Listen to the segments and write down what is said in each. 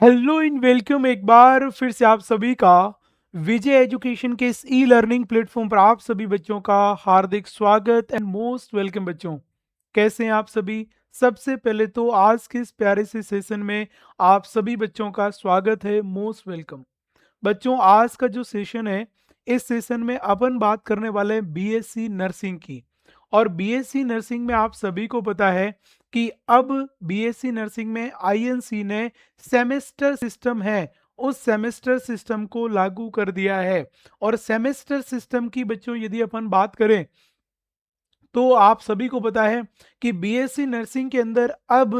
Hello इन welcome एक बार फिर से आप सभी का विजय एजुकेशन के इस ई लर्निंग प्लेटफॉर्म पर आप सभी बच्चों का हार्दिक स्वागत एंड मोस्ट वेलकम बच्चों। कैसे हैं आप सभी? सबसे पहले तो आज के इस प्यारे से सेशन में आप सभी बच्चों का स्वागत है, मोस्ट वेलकम। बच्चों आज का जो सेशन है, इस सेशन में अपन बात करने वाले हैं बीएससी नर्सिंग की। और बीएससी नर्सिंग में आप सभी को पता है कि अब बीएससी नर्सिंग में आईएनसी ने सेमेस्टर सिस्टम है, उस सेमेस्टर सिस्टम को लागू कर दिया है। और सेमेस्टर सिस्टम की बच्चों यदि अपन बात करें तो आप सभी को पता है कि बीएससी नर्सिंग के अंदर अब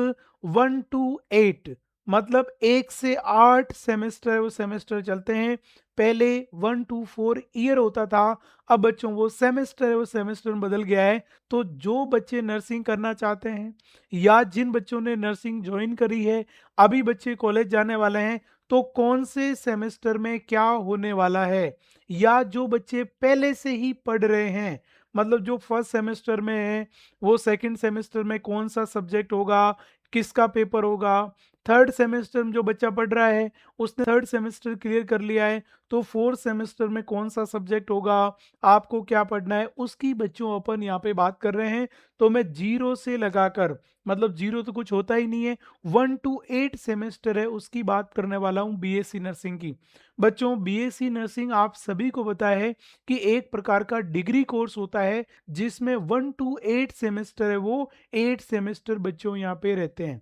1 to 8 मतलब 1 से 8 सेमेस्टर वो सेमेस्टर चलते हैं। पहले 1 to 4 ईयर होता था, अब बच्चों वो सेमेस्टर है वो सेमेस्टर में बदल गया है। तो जो बच्चे नर्सिंग करना चाहते हैं या जिन बच्चों ने नर्सिंग ज्वाइन करी है, अभी बच्चे कॉलेज जाने वाले हैं, तो कौन से सेमेस्टर में क्या होने वाला है, या जो बच्चे पहले से ही पढ़ रहे हैं, मतलब जो फर्स्ट सेमेस्टर में है वो सेकंड सेमेस्टर में कौन सा सब्जेक्ट होगा, किसका पेपर होगा। थर्ड सेमेस्टर में जो बच्चा पढ़ रहा है उसने थर्ड सेमेस्टर क्लियर कर लिया है, तो फोर्थ सेमेस्टर में कौन सा सब्जेक्ट होगा, आपको क्या पढ़ना है, उसकी बच्चों अपन यहाँ पे बात कर रहे हैं। तो मैं जीरो से लगाकर, मतलब जीरो तो कुछ होता ही नहीं है, 1 to 8 सेमेस्टर है उसकी बात करने वाला हूँ बीएससी नर्सिंग की। बच्चों बीएससी नर्सिंग आप सभी को पता है कि एक प्रकार का डिग्री कोर्स होता है जिसमें 1 to 8 सेमेस्टर है, वो 8 सेमेस्टर बच्चों यहाँ पे रहते हैं।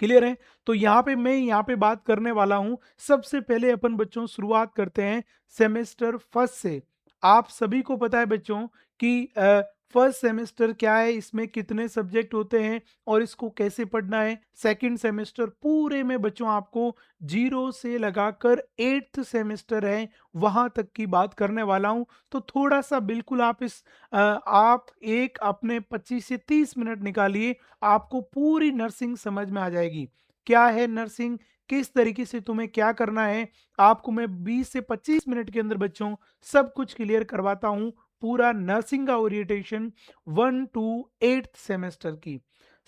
क्लियर है? तो यहाँ पे मैं यहाँ पे बात करने वाला हूँ। सबसे पहले अपन बच्चों शुरुआत करते हैं सेमेस्टर फर्स्ट से। आप सभी को पता है बच्चों कि फर्स्ट सेमेस्टर क्या है, इसमें कितने सब्जेक्ट होते हैं और इसको कैसे पढ़ना है। सेकंड सेमेस्टर पूरे में बच्चों आपको जीरो से लगाकर 8th सेमेस्टर है वहां तक की बात करने वाला हूं। तो थोड़ा सा बिल्कुल आप एक अपने 25 से 30 मिनट निकालिए, आपको पूरी नर्सिंग समझ में आ जाएगी। क्या है नर्सिंग, किस तरीके से तुम्हें क्या करना है, आपको मैं 20 से 25 मिनट के अंदर बच्चों सब कुछ क्लियर करवाता हूं। पूरा नर्सिंग का ओरिएंटेशन 1 to 8 सेमेस्टर की।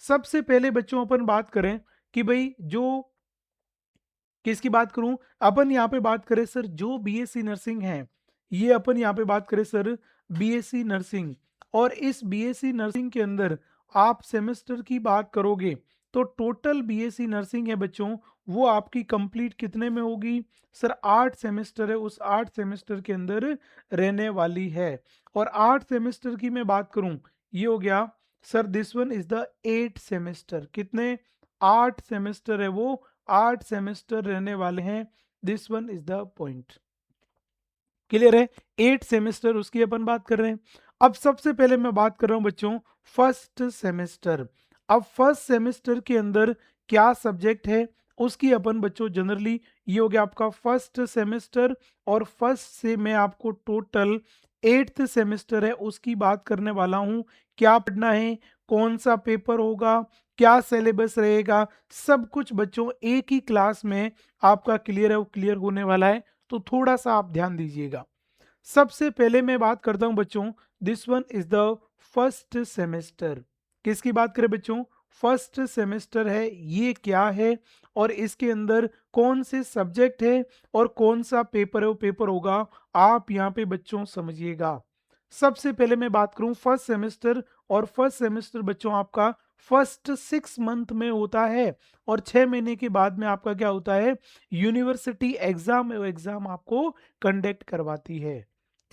सबसे पहले बच्चों अपन बात करें कि भाई जो किसकी बात करूं, अपन यहाँ पे बात करें सर जो बीएससी नर्सिंग है, ये अपन यहाँ पे बात करें सर बीएससी नर्सिंग। और इस बीएससी नर्सिंग के अंदर आप सेमेस्टर की बात करोगे तो टोटल बीएससी नर्सिंग है बच्चों, वो आपकी कंप्लीट कितने में होगी सर? 8 सेमेस्टर है, उस 8 सेमेस्टर के अंदर रहने वाली है। और 8 सेमेस्टर की मैं बात करूं, ये हो गया sir, this one is the 8 semester. कितने? 8 सेमेस्टर है वो, 8 सेमेस्टर रहने वाले हैं। This one is the point. Clear है? 8 सेमेस्टर उसकी अपन बात कर रहे हैं। अब सबसे पहले मैं बात कर रहा हूं बच्चों फर्स्ट सेमेस्टर। अब फर्स्ट सेमेस्टर के अंदर क्या सब्जेक्ट है उसकी अपन बच्चों जनरली, ये हो गया आपका फर्स्ट सेमेस्टर। और फर्स्ट से मैं आपको टोटल 8th सेमेस्टर है उसकी बात करने वाला हूं। क्या पढ़ना है, कौन सा पेपर होगा, क्या सिलेबस रहेगा, सब कुछ बच्चों एक ही क्लास में आपका क्लियर है, वो क्लियर होने वाला है। तो थोड़ा सा आप ध्यान दीजिएगा। सबसे पहले मैं बात करता हूं बच्चों, this one is the first semester. किसकी बात करें बच्चों? फर्स्ट सेमेस्टर है, ये क्या है और इसके अंदर कौन से सब्जेक्ट है और कौन सा पेपर है वो पेपर होगा, आप यहाँ पे बच्चों समझिएगा। सबसे पहले मैं बात करूं फर्स्ट सेमेस्टर, और फर्स्ट सेमेस्टर बच्चों आपका फर्स्ट 6 मंथ में होता है, और 6 महीने के बाद में आपका क्या होता है, यूनिवर्सिटी एग्जाम एग्जाम आपको कंडक्ट करवाती है।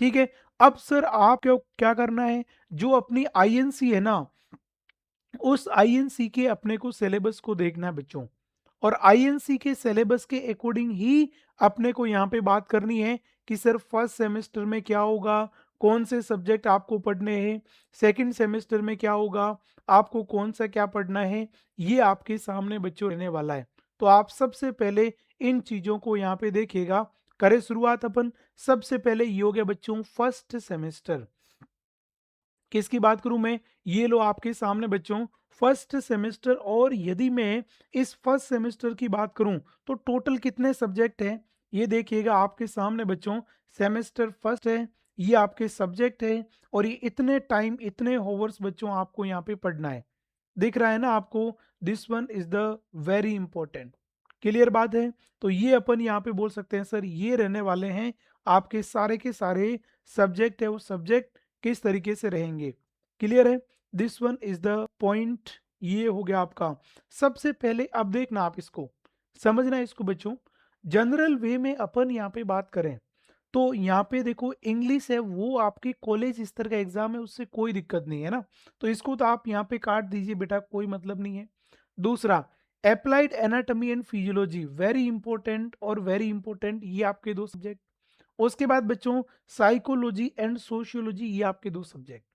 ठीक है? अब सर आप क्या क्या करना है, जो अपनी आईएनसी है ना, उस आईएनसी के अपने को सिलेबस को देखना है बच्चों। और आईएनसी के सिलेबस के अकॉर्डिंग ही अपने को यहाँ पे बात करनी है कि सर फर्स्ट सेमेस्टर में क्या होगा, कौन से सब्जेक्ट आपको पढ़ने हैं, सेकंड सेमेस्टर में क्या होगा, आपको कौन सा क्या पढ़ना है, ये आपके सामने बच्चों रहने वाला है। तो आप सबसे पहले इन चीजों को यहाँ पे देखिएगा। करें शुरुआत अपन। सबसे पहले ये हो गया बच्चों फर्स्ट सेमेस्टर। किसकी बात करूं मैं? ये लो आपके सामने बच्चों फर्स्ट सेमेस्टर। और यदि मैं इस फर्स्ट सेमेस्टर की बात करूं तो टोटल कितने सब्जेक्ट हैं, ये देखिएगा आपके सामने बच्चों। सेमेस्टर फर्स्ट है, ये आपके सब्जेक्ट है, और ये इतने टाइम इतने होवर्स बच्चों आपको यहाँ पे पढ़ना है। दिख रहा है ना आपको? This one is the very important. Clear बात है? तो ये अपन यहाँ पे बोल सकते हैं सर ये रहने वाले हैं आपके सारे के सारे सब्जेक्ट है, वो सब्जेक्ट किस तरीके से रहेंगे। क्लियर है? This one is the point, ये हो गया आपका। सबसे पहले अब देखना आप इसको, समझना है इसको बच्चों। जनरल वे में अपन यहाँ पे बात करें तो यहाँ पे देखो इंग्लिश है वो आपके कॉलेज स्तर का एग्जाम है, उससे कोई दिक्कत नहीं है ना, तो इसको तो आप यहाँ पे काट दीजिए बेटा, कोई मतलब नहीं है। दूसरा, applied anatomy and physiology, very important और वेरी इंपॉर्टेंट, ये आपके दो सब्जेक्ट। उसके बाद बच्चों साइकोलॉजी एंड सोशियोलॉजी, ये आपके दो सब्जेक्ट।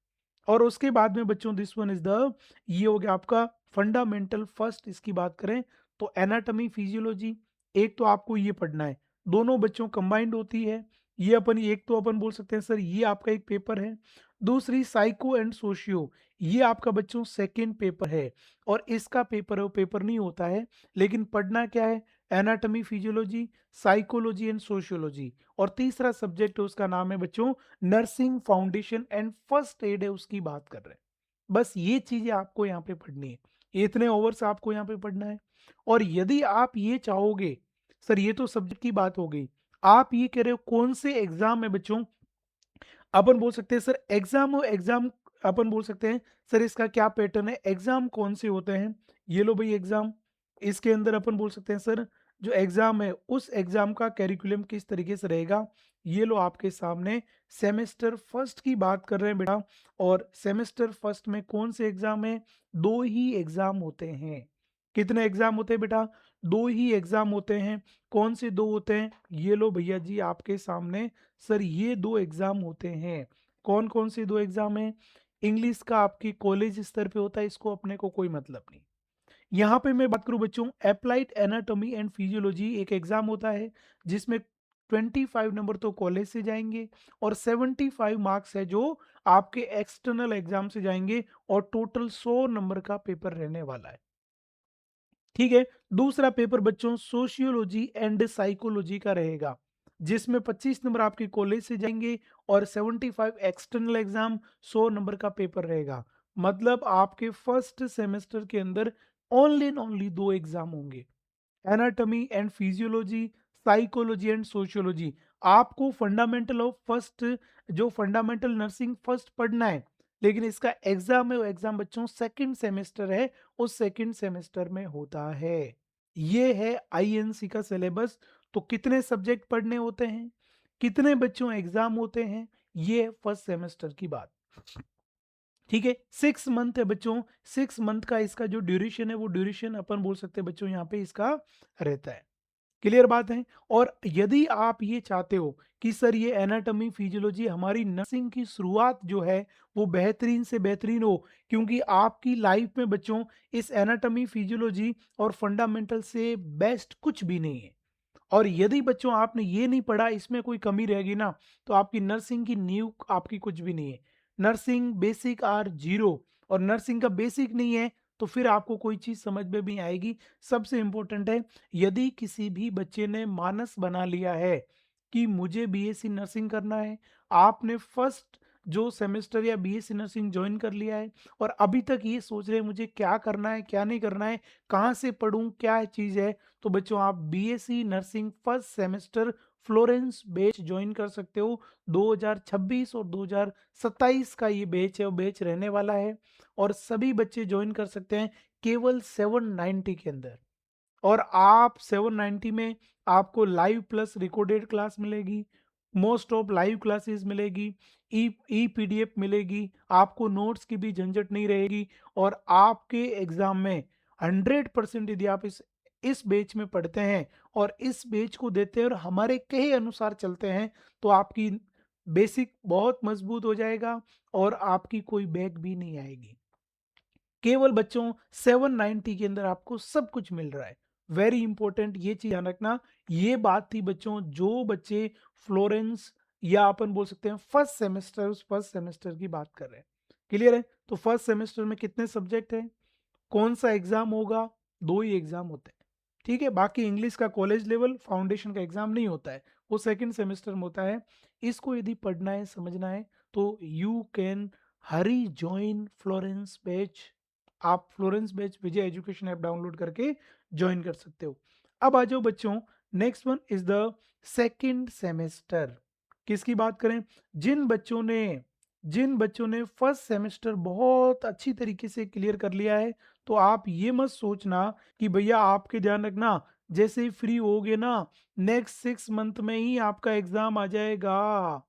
और उसके बाद में बच्चों दिस वन इज द, ये हो गया आपका फंडामेंटल फर्स्ट। इसकी बात करें तो एनाटॉमी फिजियोलॉजी, एक तो आपको ये पढ़ना है, दोनों बच्चों कंबाइंड होती है। ये अपन एक तो अपन बोल सकते हैं सर ये आपका एक पेपर है। दूसरी साइको एंड सोशियो, ये आपका बच्चों सेकंड पेपर है। और इसका पेपर है वो पेपर नहीं होता है, लेकिन पढ़ना क्या है, anatomy physiology, psychology and sociology. और तीसरा सब्जेक्ट है उसका नाम है बच्चों nursing foundation and first aid है, उसकी बात कर रहे हैं। बस ये चीजें आपको यहाँ पे पढ़नी है, इतने ओवर्स आपको यहाँ पे पढ़ना है। और यदि आप ये चाहोगे, सर ये तो सब्जेक्ट की बात हो गई, आप ये कह रहे हो कौन से एग्जाम है बच्चों, अपन बोल सकते हैं सर एग्जाम हो एग्जाम, अपन बोल सकते हैं सर इसका क्या पैटर्न है, एग्जाम कौन से होते हैं। ये लो भाई एग्जाम, इसके अंदर अपन बोल सकते हैं सर जो एग्जाम है उस एग्जाम का कैरिकुलम किस तरीके से रहेगा। ये लो आपके सामने सेमेस्टर फर्स्ट की बात कर रहे हैं बेटा। और सेमेस्टर फर्स्ट में कौन से एग्जाम है, दो ही एग्जाम होते हैं। कितने एग्जाम होते हैं बेटा, दो ही एग्जाम होते हैं। कौन से दो होते हैं, ये लो भैया जी आपके सामने, सर ये दो एग्जाम होते हैं। कौन कौन से दो एग्जाम हैं, इंग्लिश का आपकी कॉलेज स्तर पे होता है, इसको अपने को कोई मतलब नहीं। यहाँ पे मैं बात करूं बच्चों, अप्लाइड एनाटॉमी एंड फिजियोलॉजी एक एग्जाम होता है जिसमें 25 नंबर तो कॉलेज से जाएंगे और 75 मार्क्स है जो आपके एक्सटर्नल एग्जाम से जाएंगे, और टोटल 100 नंबर का पेपर रहने वाला है। ठीक है। दूसरा पेपर बच्चों सोशियोलॉजी एंड साइकोलॉजी का रहेगा, जिसमें 25 नंबर आपके कॉलेज से जाएंगे और 75 एक्सटर्नल एग्जाम, 100 नंबर का पेपर रहेगा। मतलब आपके फर्स्ट सेमेस्टर के अंदर ओनली एंड ओनली दो एग्जाम होंगे, anatomy and physiology, psychology and sociology. आपको फंडामेंटल ऑफ फर्स्ट, जो फंडामेंटल नर्सिंग फर्स्ट पढ़ना है, लेकिन इसका एग्जाम है वो एग्जाम बच्चों सेकंड सेमेस्टर है, उस सेकंड सेमेस्टर में होता है। ये है आईएनसी का सिलेबस। तो कितने सब्जेक्ट पढ़ने होते हैं, कितने बच्चों एग्जाम होते हैं, ये है फर्स्ट सेमेस्टर की बात। ठीक है, 6 मंथ है बच्चों, 6 मंथ का इसका जो ड्यूरेशन है वो ड्यूरेशन अपन बोल सकते हैं बच्चों यहाँ पे इसका रहता है। क्लियर बात है। और यदि आप ये चाहते हो कि सर ये एनाटॉमी फिजियोलॉजी हमारी नर्सिंग की शुरुआत जो है वो बेहतरीन से बेहतरीन हो, क्योंकि आपकी लाइफ में बच्चों इस एनाटॉमी फिजियोलॉजी और फंडामेंटल से बेस्ट कुछ भी नहीं है। और यदि बच्चों आपने ये नहीं पढ़ा, इसमें कोई कमी रहेगी ना, तो आपकी नर्सिंग की नींव आपकी कुछ भी नहीं है। नर्सिंग बेसिक आर जीरो, और नर्सिंग का बेसिक नहीं है तो फिर आपको कोई चीज समझ में भी नहीं आएगी। सबसे इंपॉर्टेंट है, यदि किसी भी बच्चे ने मानस बना लिया है कि मुझे बीएससी नर्सिंग करना है, आपने फर्स्ट जो सेमेस्टर या बीएससी नर्सिंग ज्वाइन कर लिया है और अभी तक ये सोच रहे हैं मुझे क्या करना है क्या नहीं करना है, कहाँ से पढ़ूं, क्या चीज़ है, तो बच्चों आप BSc nursing first semester Florence batch join कर सकते हो। 2026 और 2027 का ये बैच है, वो बैच रहने वाला है और सभी बच्चे ज्वाइन कर सकते हैं केवल 790 के अंदर। और आप 790 में आपको लाइव प्लस रिकॉर्डेड क्लास मिलेगी, मोस्ट ऑफ लाइव क्लासेस मिलेगी, ई ई पीडीएफ मिलेगी, आपको नोट्स की भी झंझट नहीं रहेगी। और आपके एग्जाम में 100% यदि आप इस बैच में पढ़ते हैं और इस बैच को देते हैं और हमारे कहे अनुसार चलते हैं, तो आपकी बेसिक बहुत मजबूत हो जाएगा और आपकी कोई बैक भी नहीं आएगी। केवल बच्चों 790 के अंदर आपको सब कुछ मिल रहा है। वेरी इंपॉर्टेंट, ये चीज ध्यान रखना। ये बात थी बच्चों जो बच्चे फ्लोरेंस या अपन बोल सकते हैं फर्स्ट सेमेस्टर, उस फर्स्ट सेमेस्टर की बात कर रहे हैं। क्लियर है। तो फर्स्ट सेमेस्टर में कितने सब्जेक्ट हैं, कौन सा एग्जाम होगा, दो ही एग्जाम होते हैं। ठीक है, बाकी इंग्लिश का कॉलेज लेवल फाउंडेशन का एग्जाम नहीं होता है, वो सेकंड सेमेस्टर में होता है। इसको यदि पढ़ना है समझना है तो you can Hari join Florence batch. आप फ्लोरेंस बैच विजय एजुकेशन ऐप डाउनलोड करके ज्वाइन कर सकते हो। अब आ जाओ बच्चों, next one is the second semester. किसकी बात करें? जिन बच्चों ने फर्स्ट सेमेस्टर बहुत अच्छी तरीके से क्लियर कर लिया है, तो आप ये मत सोचना कि भैया आपके ध्यान रखना, जैसे ही फ्री होगे ना, नेक्स्ट 6 मंथ में ही आपका एग्जाम आ जाएगा।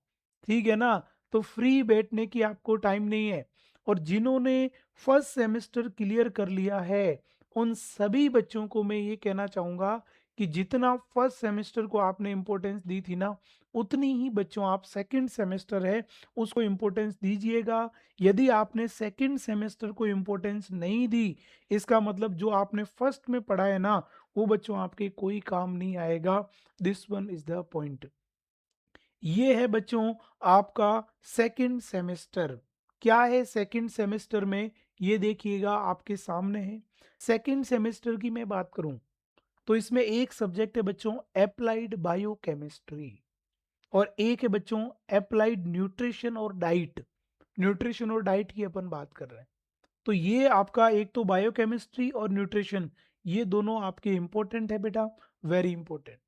ठीक है ना? तो फ्री बैठने की आपको टाइम नहीं है। और जिन्होंने फर्स्ट सेमेस्टर क्लियर कर लिया है, उन सभी बच्चों को मैं ये कहना चाहूंगा कि जितना फर्स्ट सेमेस्टर को आपने इम्पोर्टेंस दी थी ना, उतनी ही बच्चों आप सेकंड सेमेस्टर है उसको इम्पोर्टेंस दीजिएगा। यदि आपने सेकंड सेमेस्टर को इम्पोर्टेंस नहीं दी, इसका मतलब जो आपने फर्स्ट में पढ़ा है ना, वो बच्चों आपके कोई काम नहीं आएगा। This one is the point. ये है बच्चों आपका सेकंड सेमेस्टर। क्या है सेकंड सेमेस्टर में? ये देखिएगा आपके सामने है। सेकंड सेमेस्टर की मैं बात करूं, तो इसमें एक सब्जेक्ट है बच्चों अप्लाइड बायोकेमिस्ट्री, और एक है बच्चों अप्लाइड न्यूट्रिशन और डाइट। न्यूट्रिशन और डाइट की अपन बात कर रहे हैं। तो ये आपका एक तो बायोकेमिस्ट्री और न्यूट्रिशन, ये दोनों आपके इंपॉर्टेंट है बेटा, वेरी इंपॉर्टेंट।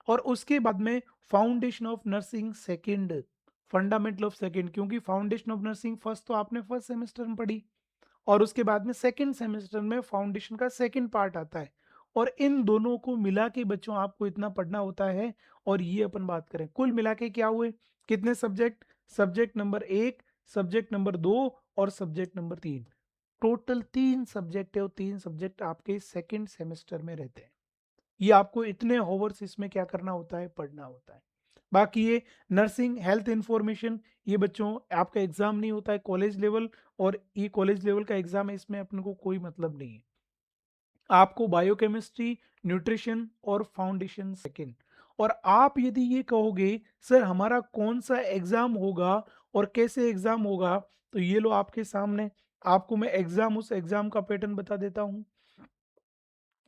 और उसके बाद में foundation of nursing second, fundamental of second, क्योंकि फाउंडेशन ऑफ नर्सिंग फर्स्ट तो आपने फर्स्ट सेमेस्टर में पढ़ी, और उसके बाद में सेकंड सेमेस्टर में फाउंडेशन का सेकंड पार्ट आता है। और इन दोनों को मिला के बच्चों आपको इतना पढ़ना होता है। और ये अपन बात करें कुल मिला के क्या हुए, कितने subject? Subject number 1, subject number 2 और सब्जेक्ट नंबर 3। टोटल 3 सब्जेक्ट है, और 3 सब्जेक्ट आपके सेकंड सेमेस्टर में रहते हैं। ये आपको इतने होवर्स इसमें क्या करना होता है, पढ़ना होता है। बाकी ये नर्सिंग हेल्थ इंफॉर्मेशन, ये बच्चों आपका एग्जाम नहीं होता है कॉलेज लेवल, और ये कॉलेज लेवल का एग्जाम है, इसमें अपने को कोई मतलब नहीं है। आपको बायोकेमिस्ट्री, न्यूट्रिशन और फाउंडेशन सेकंड। और आप यदि ये कहोगे सर हमारा कौन सा एग्जाम होगा और कैसे एग्जाम होगा, तो ये लो आपके सामने, आपको मैं एग्जाम उस एग्जाम का पैटर्न बता देता हूँ।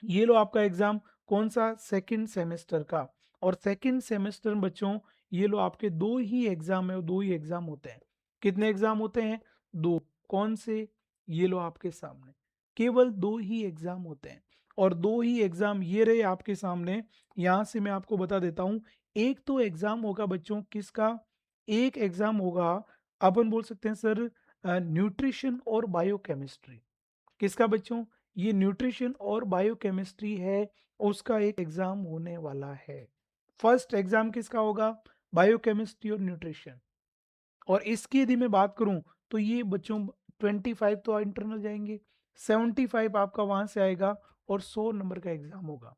ये लो आपका एग्जाम कौन सा, सेकंड सेमेस्टर का। और सेकंड सेमेस्टर में बच्चों ये लो आपके दो ही एग्जाम है, और दो ही एग्जाम होते हैं। कितने एग्जाम होते हैं? दो। कौन से? ये लो आपके सामने, केवल दो ही एग्जाम होते हैं। और दो ही एग्जाम ये रहे आपके सामने। यहां से मैं आपको बता देता हूं, एक तो एग्जाम होगा बच्चों किसका? एक एग्जाम होगा, अपन बोल सकते हैं सर, न्यूट्रिशन और बायोकेमिस्ट्री। किसका बच्चों? ये न्यूट्रिशन और बायोकेमिस्ट्री है, उसका एक एग्जाम होने वाला है। फर्स्ट एग्जाम किसका होगा? बायोकेमिस्ट्री और न्यूट्रिशन। और इसकी यदि मैं बात करूं, तो ये बच्चों 25 तो इंटरनल जाएंगे, 75 आपका वहां से आएगा, और 100 नंबर का एग्जाम होगा।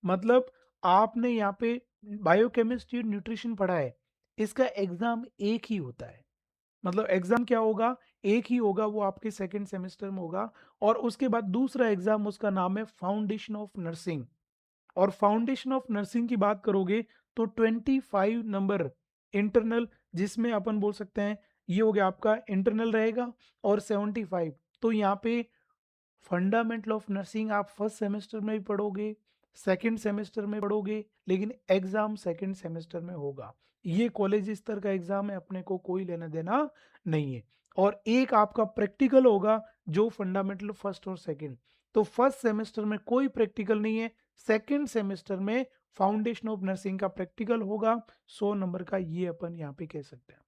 मतलब आपने यहाँ पे बायोकेमिस्ट्री और न्यूट्रिशन पढ़ा है, इसका एग्जाम एक ही होता है। मतलब एग्जाम क्या होगा? एक ही होगा, वो आपके सेकंड सेमेस्टर में होगा। और उसके बाद दूसरा एग्जाम, उसका नाम है फाउंडेशन ऑफ नर्सिंग। और फाउंडेशन ऑफ नर्सिंग की बात करोगे, तो 25 नंबर इंटरनल, जिसमें अपन बोल सकते हैं ये हो गया आपका इंटरनल रहेगा, और 75। तो यहाँ पे फंडामेंटल ऑफ नर्सिंग आप फर्स्ट सेमेस्टर में भी पढ़ोगे, सेकंड सेमेस्टर में पढ़ोगे, लेकिन एग्जाम सेकंड सेमेस्टर में होगा। ये कॉलेज स्तर का एग्जाम है, अपने को कोई लेना देना नहीं है। और एक आपका प्रैक्टिकल होगा, जो फंडामेंटल फर्स्ट और सेकंड। तो फर्स्ट सेमेस्टर में कोई प्रैक्टिकल नहीं है, सेकंड सेमेस्टर में फाउंडेशन ऑफ नर्सिंग का प्रैक्टिकल होगा, 100 नंबर का, ये अपन यहाँ पे कह सकते हैं।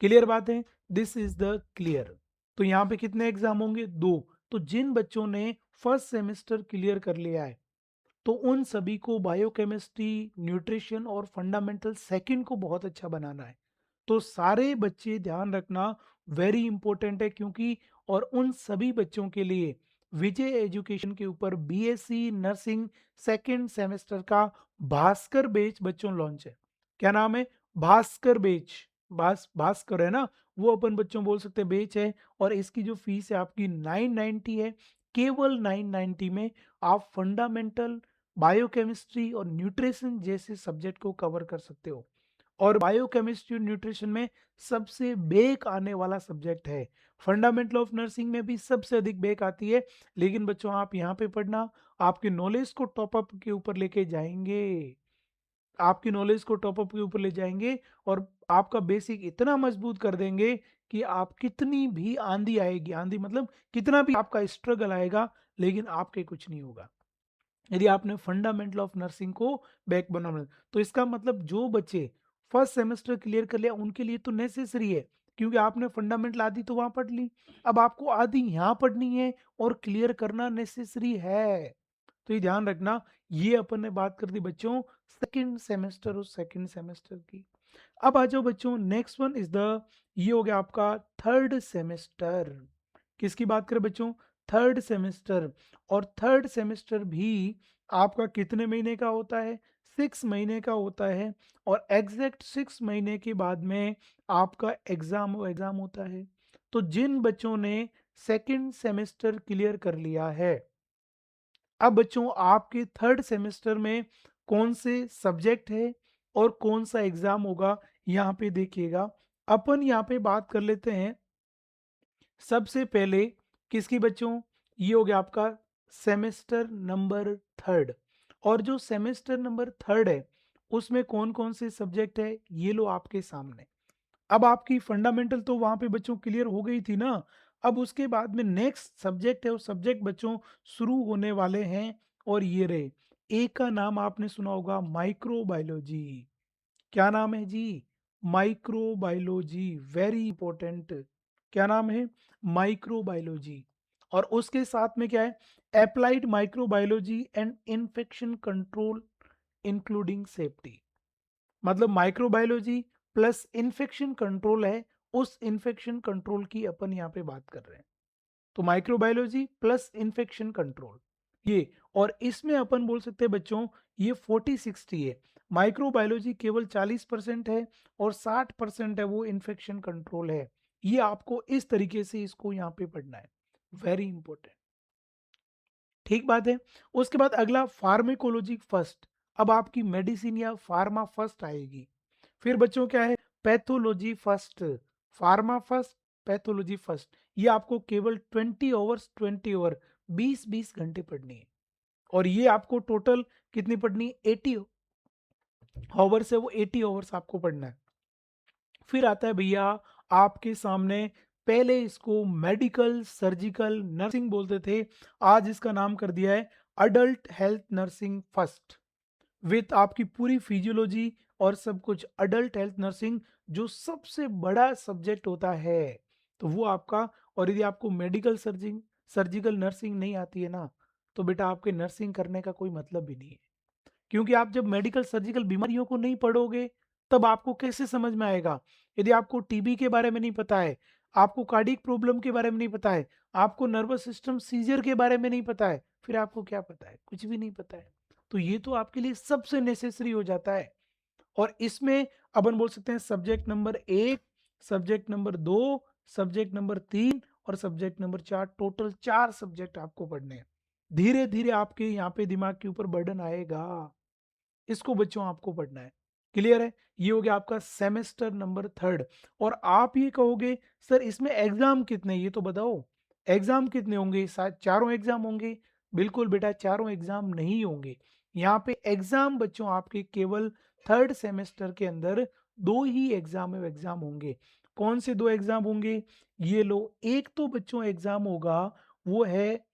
क्लियर बात है? This is the clear. तो यहाँ पे कितने एग्जाम होंगे? दो। तो जिन बच्चों ने फर्स्ट सेमेस्टर क्लियर कर लिया है, तो उन सभी को बायोकेमिस्ट्री, न्यूट्रिशन और फंडामेंटल सेकंड को बहुत अच्छा बनाना है। तो सारे बच्चे ध्यान रखना, वेरी इंपॉर्टेंट है, क्योंकि और उन सभी बच्चों के लिए विजय एजुकेशन के ऊपर बीएससी नर्सिंग सेकंड सेमेस्टर का भास्कर बेच बच्चों लॉन्च है। क्या नाम है? भास्कर बेच। भास्कर है ना, वो अपन बच्चों बोल सकते हैं बेच है। और इसकी जो फीस है आपकी 990 है। केवल 990 में आप फंडामेंटल, बायोकेमिस्ट्री और न्यूट्रिशन जैसे सब्जेक्ट को कवर कर सकते हो। और बायोकेमिस्ट्री और न्यूट्रिशन में सबसे बेक आने वाला सब्जेक्ट है। फंडामेंटल ऑफ नर्सिंग में भी सबसे अधिक बेक आती है। लेकिन बच्चों आप यहाँ पे पढ़ना, आपके नॉलेज को टॉपअप के ऊपर लेके जाएंगे, आपकी नॉलेज को टॉपअप के ऊपर ले जाएंगे, और आपका बेसिक इतना मजबूत कर देंगे कि आप कितनी भी आंधी आएगी, आंधी मतलब कितना भी आपका स्ट्रगल आएगा, लेकिन आपके कुछ नहीं होगा। यदि आपने फंडामेंटल ऑफ नर्सिंग को बैक बनाना, तो इसका मतलब जो बच्चे फर्स्ट सेमेस्टर क्लियर कर लिया उनके लिए तो नेसेसरी है, क्योंकि आपने फंडामेंटल आधी तो वहां पढ़ ली, अब आपको आधी यहाँ पढ़नी है और क्लियर करना नेसेसरी है। तो ये ध्यान रखना। ये अपन ने बात कर दी बच्चों सेकंड सेमेस्टर और सेकंड सेमेस्टर की। अब आ जाओ बच्चों, नेक्स्ट वन इज द, ये हो गया आपका थर्ड सेमेस्टर। किसकी बात करें बच्चों? Third semester. और थर्ड सेमेस्टर भी आपका कितने महीने का होता है? 6 महीने का होता है। और एग्जैक्ट 6 महीने के बाद में आपका एग्जाम होता है। तो जिन बच्चों ने सेकंड सेमेस्टर क्लियर कर लिया है, अब बच्चों आपके थर्ड सेमेस्टर में कौन से सब्जेक्ट है और कौन सा एग्जाम होगा, यहाँ पे देखिएगा। अपन यहाँ पे बात कर लेते हैं सबसे पहले किसकी बच्चों? ये हो गया आपका सेमेस्टर नंबर थर्ड। और जो सेमेस्टर नंबर थर्ड है उसमें कौन कौन से सब्जेक्ट है, ये लो आपके सामने। अब आपकी फंडामेंटल तो वहां पे बच्चों क्लियर हो गई थी ना। अब उसके बाद में नेक्स्ट सब्जेक्ट है, वो सब्जेक्ट बच्चों शुरू होने वाले हैं। और ये रहे, एक का नाम आपने सुना होगा माइक्रोबायोलॉजी। क्या नाम है जी? Microbiology, very important. क्या नाम है? माइक्रोबायोलॉजी। और उसके साथ में क्या है? Applied microbiology and infection control including safety. मतलब माइक्रोबायोलॉजी प्लस इन्फेक्शन कंट्रोल है, उस इन्फेक्शन कंट्रोल की अपन यहाँ पे बात कर रहे हैं। तो माइक्रोबायोलॉजी प्लस इन्फेक्शन कंट्रोल ये। और इसमें अपन बोल सकते हैं बच्चों ये 40-60 है। माइक्रोबायोलॉजी केवल 40% है और 60% है वो इन्फेक्शन कंट्रोल है। ये आपको इस तरीके से इसको यहाँ पे पढ़ना है, वेरी इंपॉर्टेंट। ठीक बात है। उसके बाद अगला फार्मेकोलॉजी फर्स्ट। अब आपकी मेडिसिन या फार्मा फर्स्ट आएगी। फिर बच्चों क्या है? Pathology first. Pharma first, pathology first. ये आपको केवल 20 आवर्स 20 आवर 20-20 घंटे पढ़नी है। और ये आपको टोटल कितनी पढ़नी है? 80 आवर्स है, वो 80 आवर्स आपको पढ़ना है। फिर आता है भैया आपके सामने, पहले इसको मेडिकल सर्जिकल नर्सिंग बोलते थे, आज इसका नाम कर दिया है adult health nursing first. With आपकी पूरी फिजियोलॉजी और सब कुछ, अडल्ट हेल्थ नर्सिंग जो सबसे बड़ा सब्जेक्ट होता है, तो वो आपका। और यदि आपको मेडिकल सर्जिकल नर्सिंग नहीं आती है ना, तो बेटा आपके नर्सिंग करने का कोई मतलब भी नहीं है। क्योंकि आप जब मेडिकल सर्जिकल बीमारियों को नहीं पढ़ोगे, तब आपको कैसे समझ में आएगा? यदि आपको टीबी के बारे में नहीं पता है, आपको कार्डियक प्रॉब्लम के बारे में नहीं पता है, आपको नर्वस सिस्टम सीजर के बारे में नहीं पता है, फिर आपको क्या पता है? कुछ भी नहीं पता है। तो ये तो आपके लिए सबसे नेसेसरी हो जाता है। और इसमें अपन बोल सकते हैं subject number 1, subject number 2, subject number 3 और सब्जेक्ट नंबर 4, टोटल 4 सब्जेक्ट आपको पढ़ने हैं। धीरे धीरे आपके यहाँ पे दिमाग के ऊपर बर्डन आएगा, इसको बच्चों आपको पढ़ना है। क्लियर है? ये हो गया आपका सेमेस्टर नंबर थर्ड। और आप ये कहोगे सर इसमें एग्जाम कितने, ये तो बताओ एग्जाम कितने होंगे? शायद चारों एग्जाम होंगे। बिल्कुल बेटा, चारों एग्जाम नहीं होंगे। यहाँ पे एग्जाम बच्चों आपके केवल थर्ड सेमेस्टर के अंदर दो ही एग्जाम होंगे। कौन से दो एग्जाम होंगे? ये लो, एक तो बच्चों एग्जाम होगा, वो है,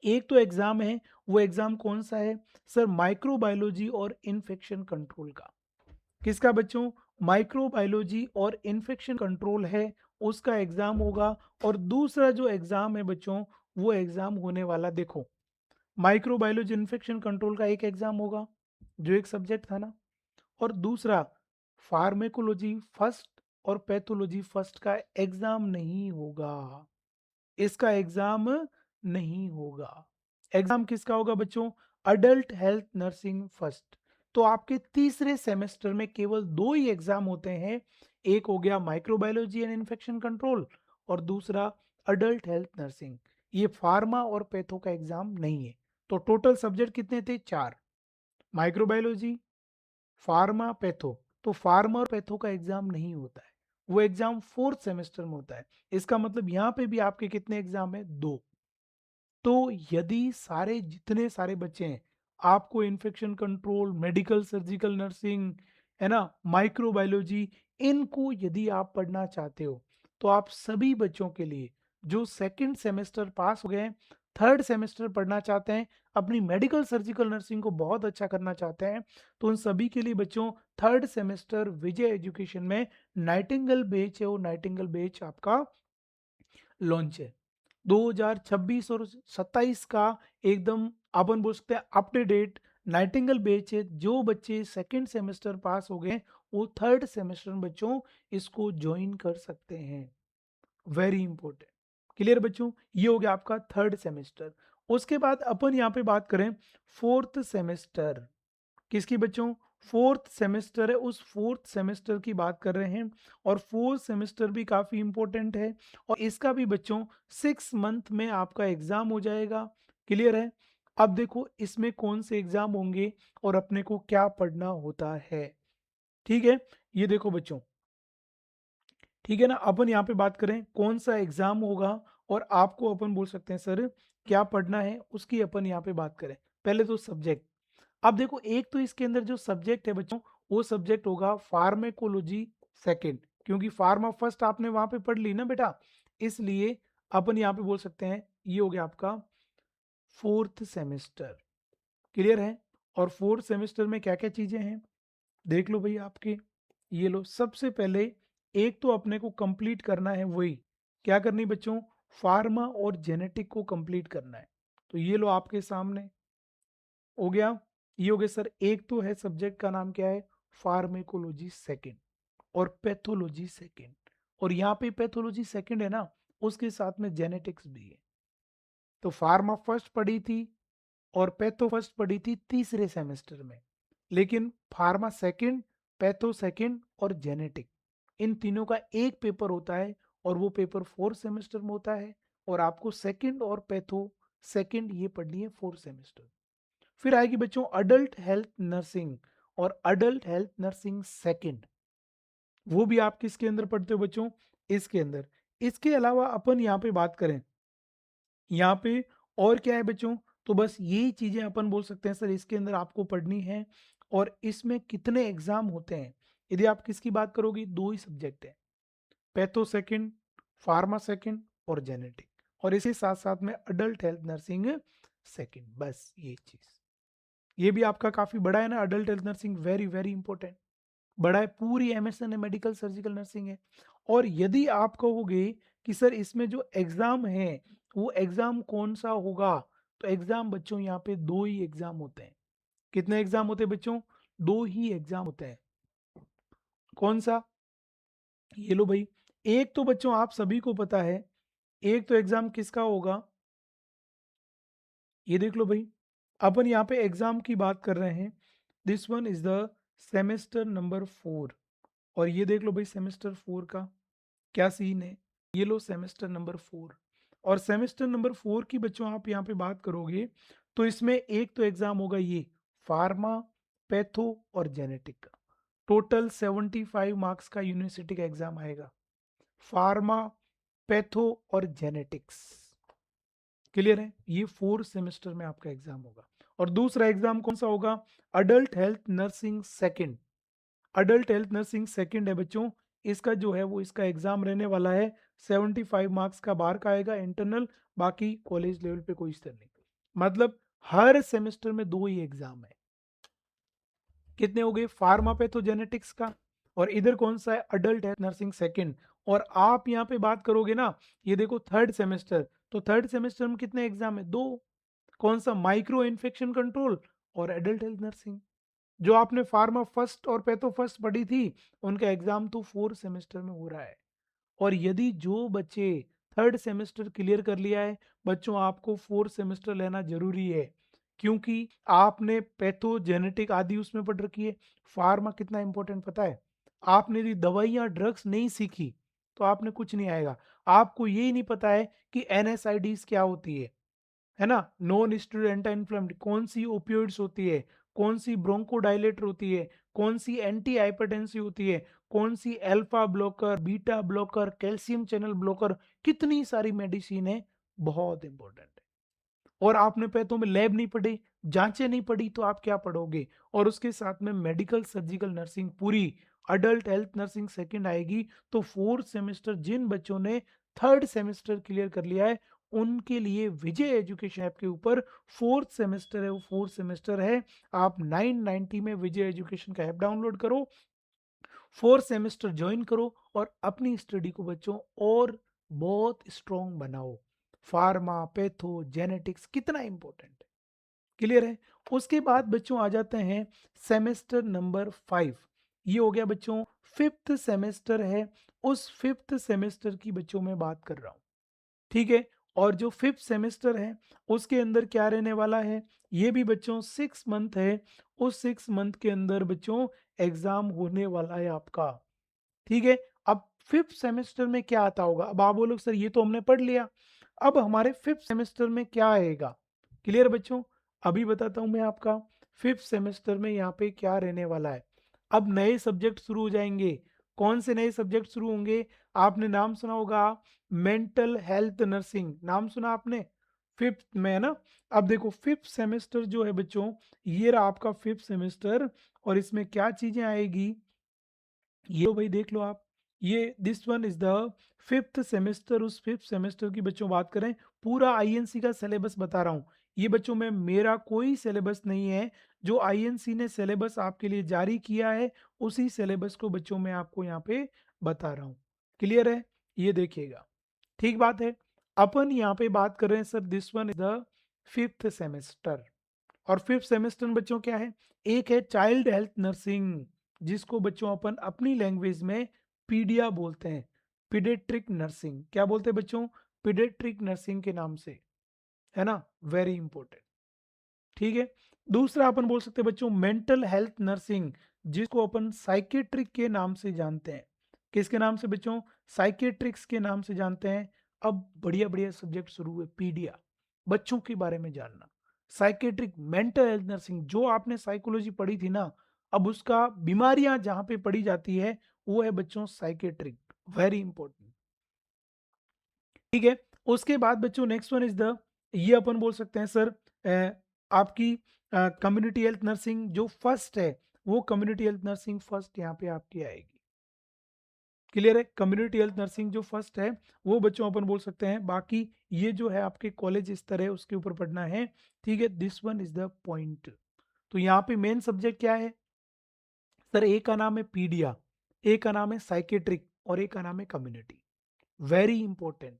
एक तो एग्जाम है, वो एग्जाम कौन सा है सर? माइक्रोबायोलॉजी और इन्फेक्शन कंट्रोल का। किसका बच्चों? माइक्रोबायोलॉजी और इन्फेक्शन कंट्रोल है, उसका एग्जाम होगा। और दूसरा जो एग्जाम है बच्चों, वो एग्जाम होने वाला, देखो, माइक्रोबायोलॉजी इन्फेक्शन कंट्रोल का एक एग्जाम होगा जो एक सब्जेक्ट था ना, और दूसरा फार्मेकोलॉजी फर्स्ट और पैथोलॉजी फर्स्ट का एग्जाम नहीं होगा। इसका एग्जाम नहीं होगा। एग्जाम किसका होगा बच्चों? Adult health nursing first. तो आपके तीसरे सेमेस्टर में केवल दो ही एग्जाम होते हैं, एक हो गया माइक्रोबायोलॉजी एंड इन्फेक्शन कंट्रोल और दूसरा अडल्ट हेल्थ नर्सिंग। ये फार्मा और पैथो का एग्जाम नहीं है। तो टोटल सब्जेक्ट कितने थे? 4, माइक्रोबायोलॉजी, फार्मा, पैथो। तो फार्मा और पैथो का एग्जाम नहीं होता है, वो एग्जाम फोर्थ सेमेस्टर में होता है। इसका मतलब यहाँ पे भी आपके कितने एग्जाम है? 2। तो यदि सारे जितने सारे बच्चे हैं, आपको infection control, medical surgical nursing, है ना, माइक्रोबायोलॉजी, इनको यदि आप पढ़ना चाहते हो, तो आप सभी बच्चों के लिए जो सेकंड सेमेस्टर पास हो गए हैं, थर्ड सेमेस्टर पढ़ना चाहते हैं, अपनी मेडिकल सर्जिकल नर्सिंग को बहुत अच्छा करना चाहते हैं, तो उन सभी के लिए बच्चों थर्ड सेमेस्टर विजय एजुकेशन में नाइटिंगेल बैच है, वो नाइटिंगेल बैच आपका लॉन्च है। 2026 और 27 का एकदम अपन बोल सकते हैं up to date Nightingale batch है। जो बच्चे सेकंड सेमेस्टर पास हो गए वो थर्ड सेमेस्टर में बच्चों इसको ज्वाइन कर सकते हैं। Very important. क्लियर बच्चों, ये हो गया आपका थर्ड सेमेस्टर। उसके बाद अपन यहाँ पे बात करें फोर्थ सेमेस्टर किसकी बच्चों, फोर्थ सेमेस्टर है, उस फोर्थ सेमेस्टर की बात कर रहे हैं। और फोर्थ सेमेस्टर भी काफी इंपॉर्टेंट है और इसका भी बच्चों 6 मंथ में आपका एग्जाम हो जाएगा। क्लियर है। अब देखो इसमें कौन से एग्जाम होंगे और अपने को क्या पढ़ना होता है। ठीक है, ये देखो बच्चों, ठीक है ना, अपन यहाँ पे बात करें कौन सा एग्जाम होगा और आपको अपन बोल सकते हैं सर क्या पढ़ना है, उसकी अपन यहाँ पे बात करें। पहले तो सब्जेक्ट, अब देखो एक तो इसके अंदर जो सब्जेक्ट है बच्चों वो सब्जेक्ट होगा फार्मेकोलॉजी सेकंड, क्योंकि फार्मा फर्स्ट आपने वहां पे पढ़ ली ना बेटा, इसलिए अपन यहाँ पे बोल सकते हैं ये हो गया आपका फोर्थ सेमेस्टर। क्लियर है। और फोर्थ सेमेस्टर में क्या क्या चीजें हैं देख लो भाई आपके, ये लो सबसे पहले एक तो अपने को कंप्लीट करना है, वही क्या करनी बच्चों, फार्मा और जेनेटिक को कंप्लीट करना है। तो ये लो आपके सामने हो गया। ये हो गया सर, एक तो है सब्जेक्ट का नाम क्या है, फार्मेकोलॉजी सेकंड और पैथोलॉजी सेकंड। और यहाँ पे पैथोलॉजी सेकंड है ना, उसके साथ में जेनेटिक्स भी है। तो फार्मा फर्स्ट पढ़ी थी और पैथो फर्स्ट पढ़ी थी तीसरे सेमेस्टर में, लेकिन फार्मा सेकंड, पैथो सेकंड और जेनेटिक, इन तीनों का एक पेपर होता है और वो पेपर फोर्थ सेमेस्टर में होता है। और आपको सेकंड और पैथो सेकंड ये पढ़नी है फोर्थ सेमेस्टर। फिर आएगी बच्चों अडल्ट हेल्थ नर्सिंग और अडल्ट हेल्थ नर्सिंग सेकंड, वो भी आप किसके अंदर पढ़ते हो बच्चों, इसके अंदर। इसके अलावा अपन यहाँ पे बात करें, यहाँ पे और क्या है बच्चों, तो बस यही चीजें अपन बोल सकते हैं सर इसके अंदर आपको पढ़नी है। और इसमें कितने एग्जाम होते हैं, यदि आप किसकी बात करोगे, दो ही सब्जेक्ट है, पैथो सेकंड, फार्मा सेकंड और जेनेटिक, और इसी साथ साथ में अडल्ट हेल्थ नर्सिंग सेकंड, बस ये चीज। ये भी आपका काफी बड़ा है ना, adult health nursing very very important, बड़ा है, पूरी एमएसएन है, मेडिकल सर्जिकल नर्सिंग है। और यदि आप कहोगे कि सर इसमें जो एग्जाम है वो एग्जाम कौन सा होगा, तो एग्जाम बच्चों यहाँ पे दो ही एग्जाम होते हैं। कितने एग्जाम होते हैं बच्चों, दो ही एग्जाम होते हैं। कौन सा, ये लो भाई, एक तो बच्चों आप सभी को पता है, एक तो एग्जाम किसका होगा, ये देख लो भाई, अपन यहाँ पे एग्जाम की बात कर रहे हैं, this one is the semester number 4। और ये देख लो भाई सेमेस्टर 4 का क्या सीन है, ये लो सेमेस्टर नंबर 4। और सेमेस्टर नंबर 4 की बच्चों आप यहाँ पे बात करोगे तो इसमें एक तो एग्जाम होगा ये फार्मा, पैथो और जेनेटिक का, टोटल 75 मार्क्स का यूनिवर्सिटी का एग्जाम आएगा, फार्मा, पैथो और जेनेटिक्स। क्लियर है, ये फोर्थ सेमेस्टर में आपका एग्जाम होगा। और दूसरा एग्जाम कौन सा होगा, adult health nursing second. Adult health nursing second है बच्चों, इसका जो है वो इसका एग्जाम रहने वाला है 75 मार्क्स का बाहर का आएगा इंटरनल, बाकी कॉलेज लेवल पे कोई स्तर नहीं। मतलब हर सेमेस्टर में दो ही एग्जाम है। कितने हो गए, फार्मा पे तो जेनेटिक्स का, और इधर कौन सा है, अडल्ट हेल्थ नर्सिंग सेकंड। और आप यहाँ पे बात करोगे ना, ये देखो थर्ड सेमेस्टर, तो थर्ड सेमेस्टर में कितने एग्जाम है, दो। कौन सा, माइक्रो इन्फेक्शन कंट्रोल और एडल्ट हेल्थ नर्सिंग। जो आपने फार्मा फर्स्ट और पैथो फर्स्ट पढ़ी थी उनका एग्जाम तो फोर्थ सेमेस्टर में हो रहा है। और यदि जो बच्चे थर्ड सेमेस्टर क्लियर कर लिया है बच्चों, आपको फोर्थ सेमेस्टर लेना जरूरी है, क्योंकि आपने पैथो जेनेटिक आदि उसमें पढ़ रखी है। फार्मा कितना इंपॉर्टेंट पता है, आपने यदि दवाइयाँ ड्रग्स नहीं सीखी तो आपने कुछ नहीं आएगा। आपको यही नहीं पता है कि एनएसआईडीज क्या होती है ना, नॉन स्टेरॉइड एंटी इन्फ्लेमेटरी कौन सी ओपियोइड्स होती है, कौन सी ब्रोंकोडायलेटर होती है, कौन सी एंटी हाइपरटेंसिव होती है, कौन सी alpha blocker, beta blocker, calcium channel blocker, कितनी सारी मेडिसिन है, बहुत इंपॉर्टेंट है। और आपने पैथो में लैब नहीं पढ़ी, जांचें नहीं पढ़ी, तो आप क्या पढ़ोगे। और उसके साथ में मेडिकल सर्जिकल नर्सिंग पूरी, अडल्ट हेल्थ नर्सिंग सेकंड आएगी। तो फोर्थ सेमेस्टर जिन बच्चों ने थर्ड सेमेस्टर क्लियर कर लिया है उनके लिए विजय एजुकेशन ऐप के ऊपर 4th सेमेस्टर है, वो 4th सेमेस्टर है। आप 990 में विजय एजुकेशन का ऐप डाउनलोड करो, 4th सेमेस्टर ज्वाइन करो और अपनी स्टडी को बच्चों और बहुत स्ट्रॉन्ग बनाओ। फार्मा, पैथो, जेनेटिक्स कितना इंपॉर्टेंट है, क्लियर है। उसके बाद बच्चों आ जाते हैं सेमेस्टर नंबर 5। ये हो गया बच्चों 5th सेमेस्टर है, उस 5th सेमेस्टर की बच्चों मैं बात कर रहा हूँ, ठीक है। और जो 5th सेमेस्टर है उसके अंदर क्या रहने वाला है, ये भी बच्चों 6 मंथ है। उस 6 मंथ के अंदर बच्चों एग्जाम होने वाला है आपका, ठीक है। अब 5th सेमेस्टर में क्या आता होगा, अब आप बोलोगे सर ये तो हमने पढ़ लिया, अब हमारे 5th सेमेस्टर में क्या आएगा, क्लियर बच्चों। अभी बताता हूं मैं आपका 5th सेमेस्टर में यहाँ पे क्या रहने वाला है। अब नए सब्जेक्ट शुरू हो जाएंगे। कौन से नए सब्जेक्ट शुरू होंगे, आपने नाम सुना होगा मेंटल हेल्थ नर्सिंग, नाम सुना आपने 5th में, है ना। अब देखो 5th सेमेस्टर जो है बच्चों, ये रहा आपका 5th सेमेस्टर, और इसमें क्या चीजें आएगी, ये लो भाई देख लो आप, ये this one is the 5th semester. उस 5th सेमेस्टर की बच्चों बात करें, पूरा आईएनसी का सिलेबस बता रहा हूँ। ये बच्चों में मेरा कोई सिलेबस नहीं है, जो आईएनसी ने सिलेबस आपके लिए जारी किया है उसी सिलेबस को बच्चों मैं आपको यहाँ पे बता रहा हूँ, क्लियर है। ये देखिएगा, ठीक बात है। अपन यहाँ पे बात कर रहे हैं sir this one is the 5th semester. और 5th सेमेस्टर में बच्चों क्या है, एक है चाइल्ड हेल्थ नर्सिंग, जिसको बच्चों अपन अपनी लैंग्वेज में पीडिया बोलते हैं, पीडियाट्रिक नर्सिंग। क्या बोलते हैं बच्चों, पीडियाट्रिक नर्सिंग के नाम से, है ना, वेरी इंपॉर्टेंट, ठीक है। दूसरा अपन बोल सकते हैं बच्चों मेंटल हेल्थ नर्सिंग, जिसको अपन साइकेट्रिक के नाम से जानते हैं। किसके नाम से बच्चों, साइकेट्रिक्स के नाम से जानते हैं। अब बढ़िया बढ़िया सब्जेक्ट शुरू हुए, पीडिया, बच्चों के बारे में जानना, साइकेट्रिक, मेंटल हेल्थ नर्सिंग, जो आपने साइकोलॉजी पढ़ी थी ना, अब उसका बीमारियां जहां पे पढ़ी जाती है वो है बच्चों साइकेट्रिक, वेरी इंपॉर्टेंट, ठीक है। उसके बाद बच्चों नेक्स्ट वन इज द, ये अपन बोल सकते हैं सर आपकी कम्युनिटी हेल्थ नर्सिंग जो फर्स्ट है, वो कम्युनिटी हेल्थ नर्सिंग फर्स्ट यहाँ पे आपकी आएगी, क्लियर है। कम्युनिटी हेल्थ नर्सिंग जो फर्स्ट है वो बच्चों अपन बोल सकते हैं। बाकी ये जो है आपके कॉलेज स्तर है उसके ऊपर पढ़ना है, ठीक है। This one is the point. तो यहाँ पे मेन सब्जेक्ट क्या है सर, एक का नाम है पीडिया, एक का नाम है साइकेट्रिक, और एक का नाम है community, very important,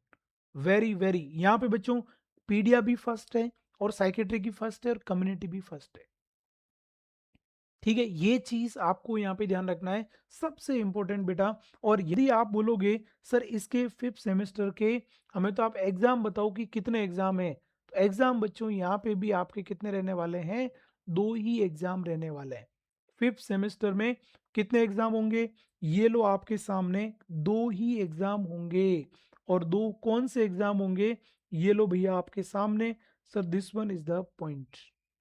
very very. यहाँ पे बच्चों पीडिया भी फर्स्ट है और साइकेट्रिक भी फर्स्ट है और कम्युनिटी भी फर्स्ट है, ठीक है। ये चीज आपको यहाँ पे ध्यान रखना है, सबसे इंपॉर्टेंट बेटा। और यदि आप बोलोगे सर इसके 5th सेमेस्टर के हमें तो आप एग्जाम बताओ कि कितने एग्जाम है, तो एग्जाम बच्चों यहाँ पे भी आपके कितने रहने वाले हैं, 2 ही एग्जाम रहने वाले हैं। 5th सेमेस्टर में कितने एग्जाम होंगे, ये लो आपके सामने 2 ही एग्जाम होंगे। और दो कौन से एग्जाम होंगे, ये लो भैया आपके सामने, sir this one is the point.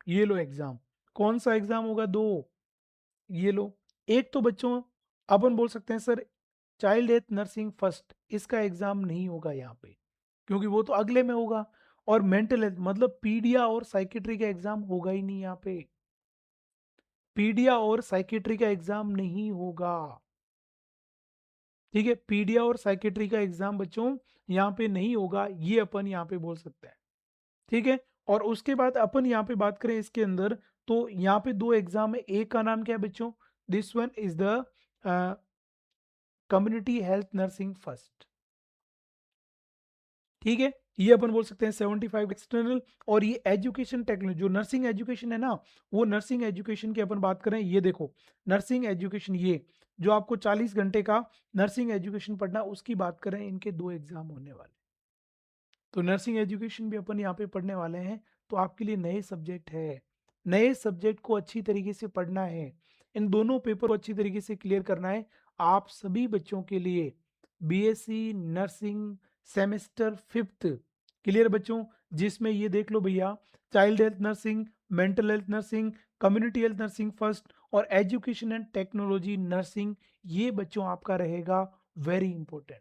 ये लो एग्जाम, कौन सा एग्जाम होगा, दो, ये लो। एक तो बच्चों अपन बोल सकते हैं sir child health nursing first, इसका एग्जाम नहीं होगा यहाँ पे, क्योंकि वो तो अगले में होगा। और मेंटल हेल्थ मतलब पीडिया और साइकेट्री का एग्जाम होगा ही नहीं यहाँ पे, पीडिया और साइकेट्री का एग्जाम नहीं होगा, ठीक है। पीडिया और साइकेट्री का एग्जाम बच्चों यहाँ पे नहीं होगा, ये अपन यहाँ पे बोल सकते हैं, ठीक है। और उसके बाद अपन यहाँ पे बात करें इसके अंदर, तो यहाँ पे दो एग्जाम है, एक का नाम क्या है बच्चों, this one is the community health nursing first, ठीक है। ये अपन बोल सकते हैं 75 एक्सटर्नल। और ये एजुकेशन टेक्नोलॉजी जो नर्सिंग एजुकेशन है ना, वो नर्सिंग एजुकेशन की अपन बात करें, ये देखो नर्सिंग एजुकेशन, ये जो आपको 40 घंटे का नर्सिंग एजुकेशन पढ़ना, उसकी बात करें, इनके दो एग्जाम होने वाले, तो नर्सिंग एजुकेशन भी अपन यहाँ पे पढ़ने वाले हैं। तो आपके लिए नए सब्जेक्ट है, नए सब्जेक्ट को अच्छी तरीके से पढ़ना है, इन दोनों पेपर को अच्छी तरीके से क्लियर करना है आप सभी बच्चों के लिए। BSc nursing semester 5th, clear बच्चों, जिसमें ये देख लो भैया child health nursing, mental health nursing, community health nursing first, और एजुकेशन एंड टेक्नोलॉजी नर्सिंग, ये बच्चों आपका रहेगा very important.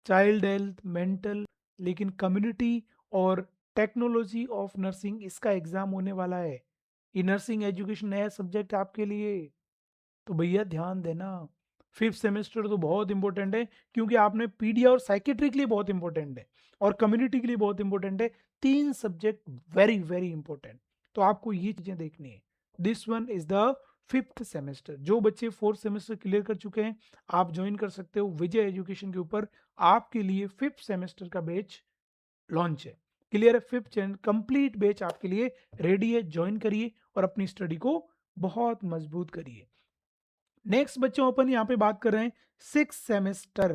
Child health, mental, लेकिन कम्युनिटी और टेक्नोलॉजी ऑफ नर्सिंग इसका एग्जाम होने वाला है। ये नर्सिंग एजुकेशन नया सब्जेक्ट आपके लिए, तो भैया ध्यान देना। 5th सेमेस्टर तो बहुत इंपॉर्टेंट है, क्योंकि आपने पीडिया और साइकेट्री के लिए बहुत इंपॉर्टेंट है। और कम्युनिटी के लिए बहुत इंपॉर्टेंट है। 3 सब्जेक्ट वेरी वेरी इंपॉर्टेंट, तो आपको ये चीजें देखनी है। This one is the 5th semester. जो बच्चे 4th सेमेस्टर क्लियर कर चुके हैं, आप ज्वाइन कर सकते हो विजय एजुकेशन के ऊपर। आपके लिए 5th सेमेस्टर का बैच लॉन्च है। क्लियर है? 5th कंप्लीट बैच आपके लिए रेडी है। ज्वाइन करिए और अपनी स्टडी को बहुत मजबूत करिए। नेक्स्ट बच्चों, अपन यहाँ पे बात कर रहे हैं 6th सेमेस्टर।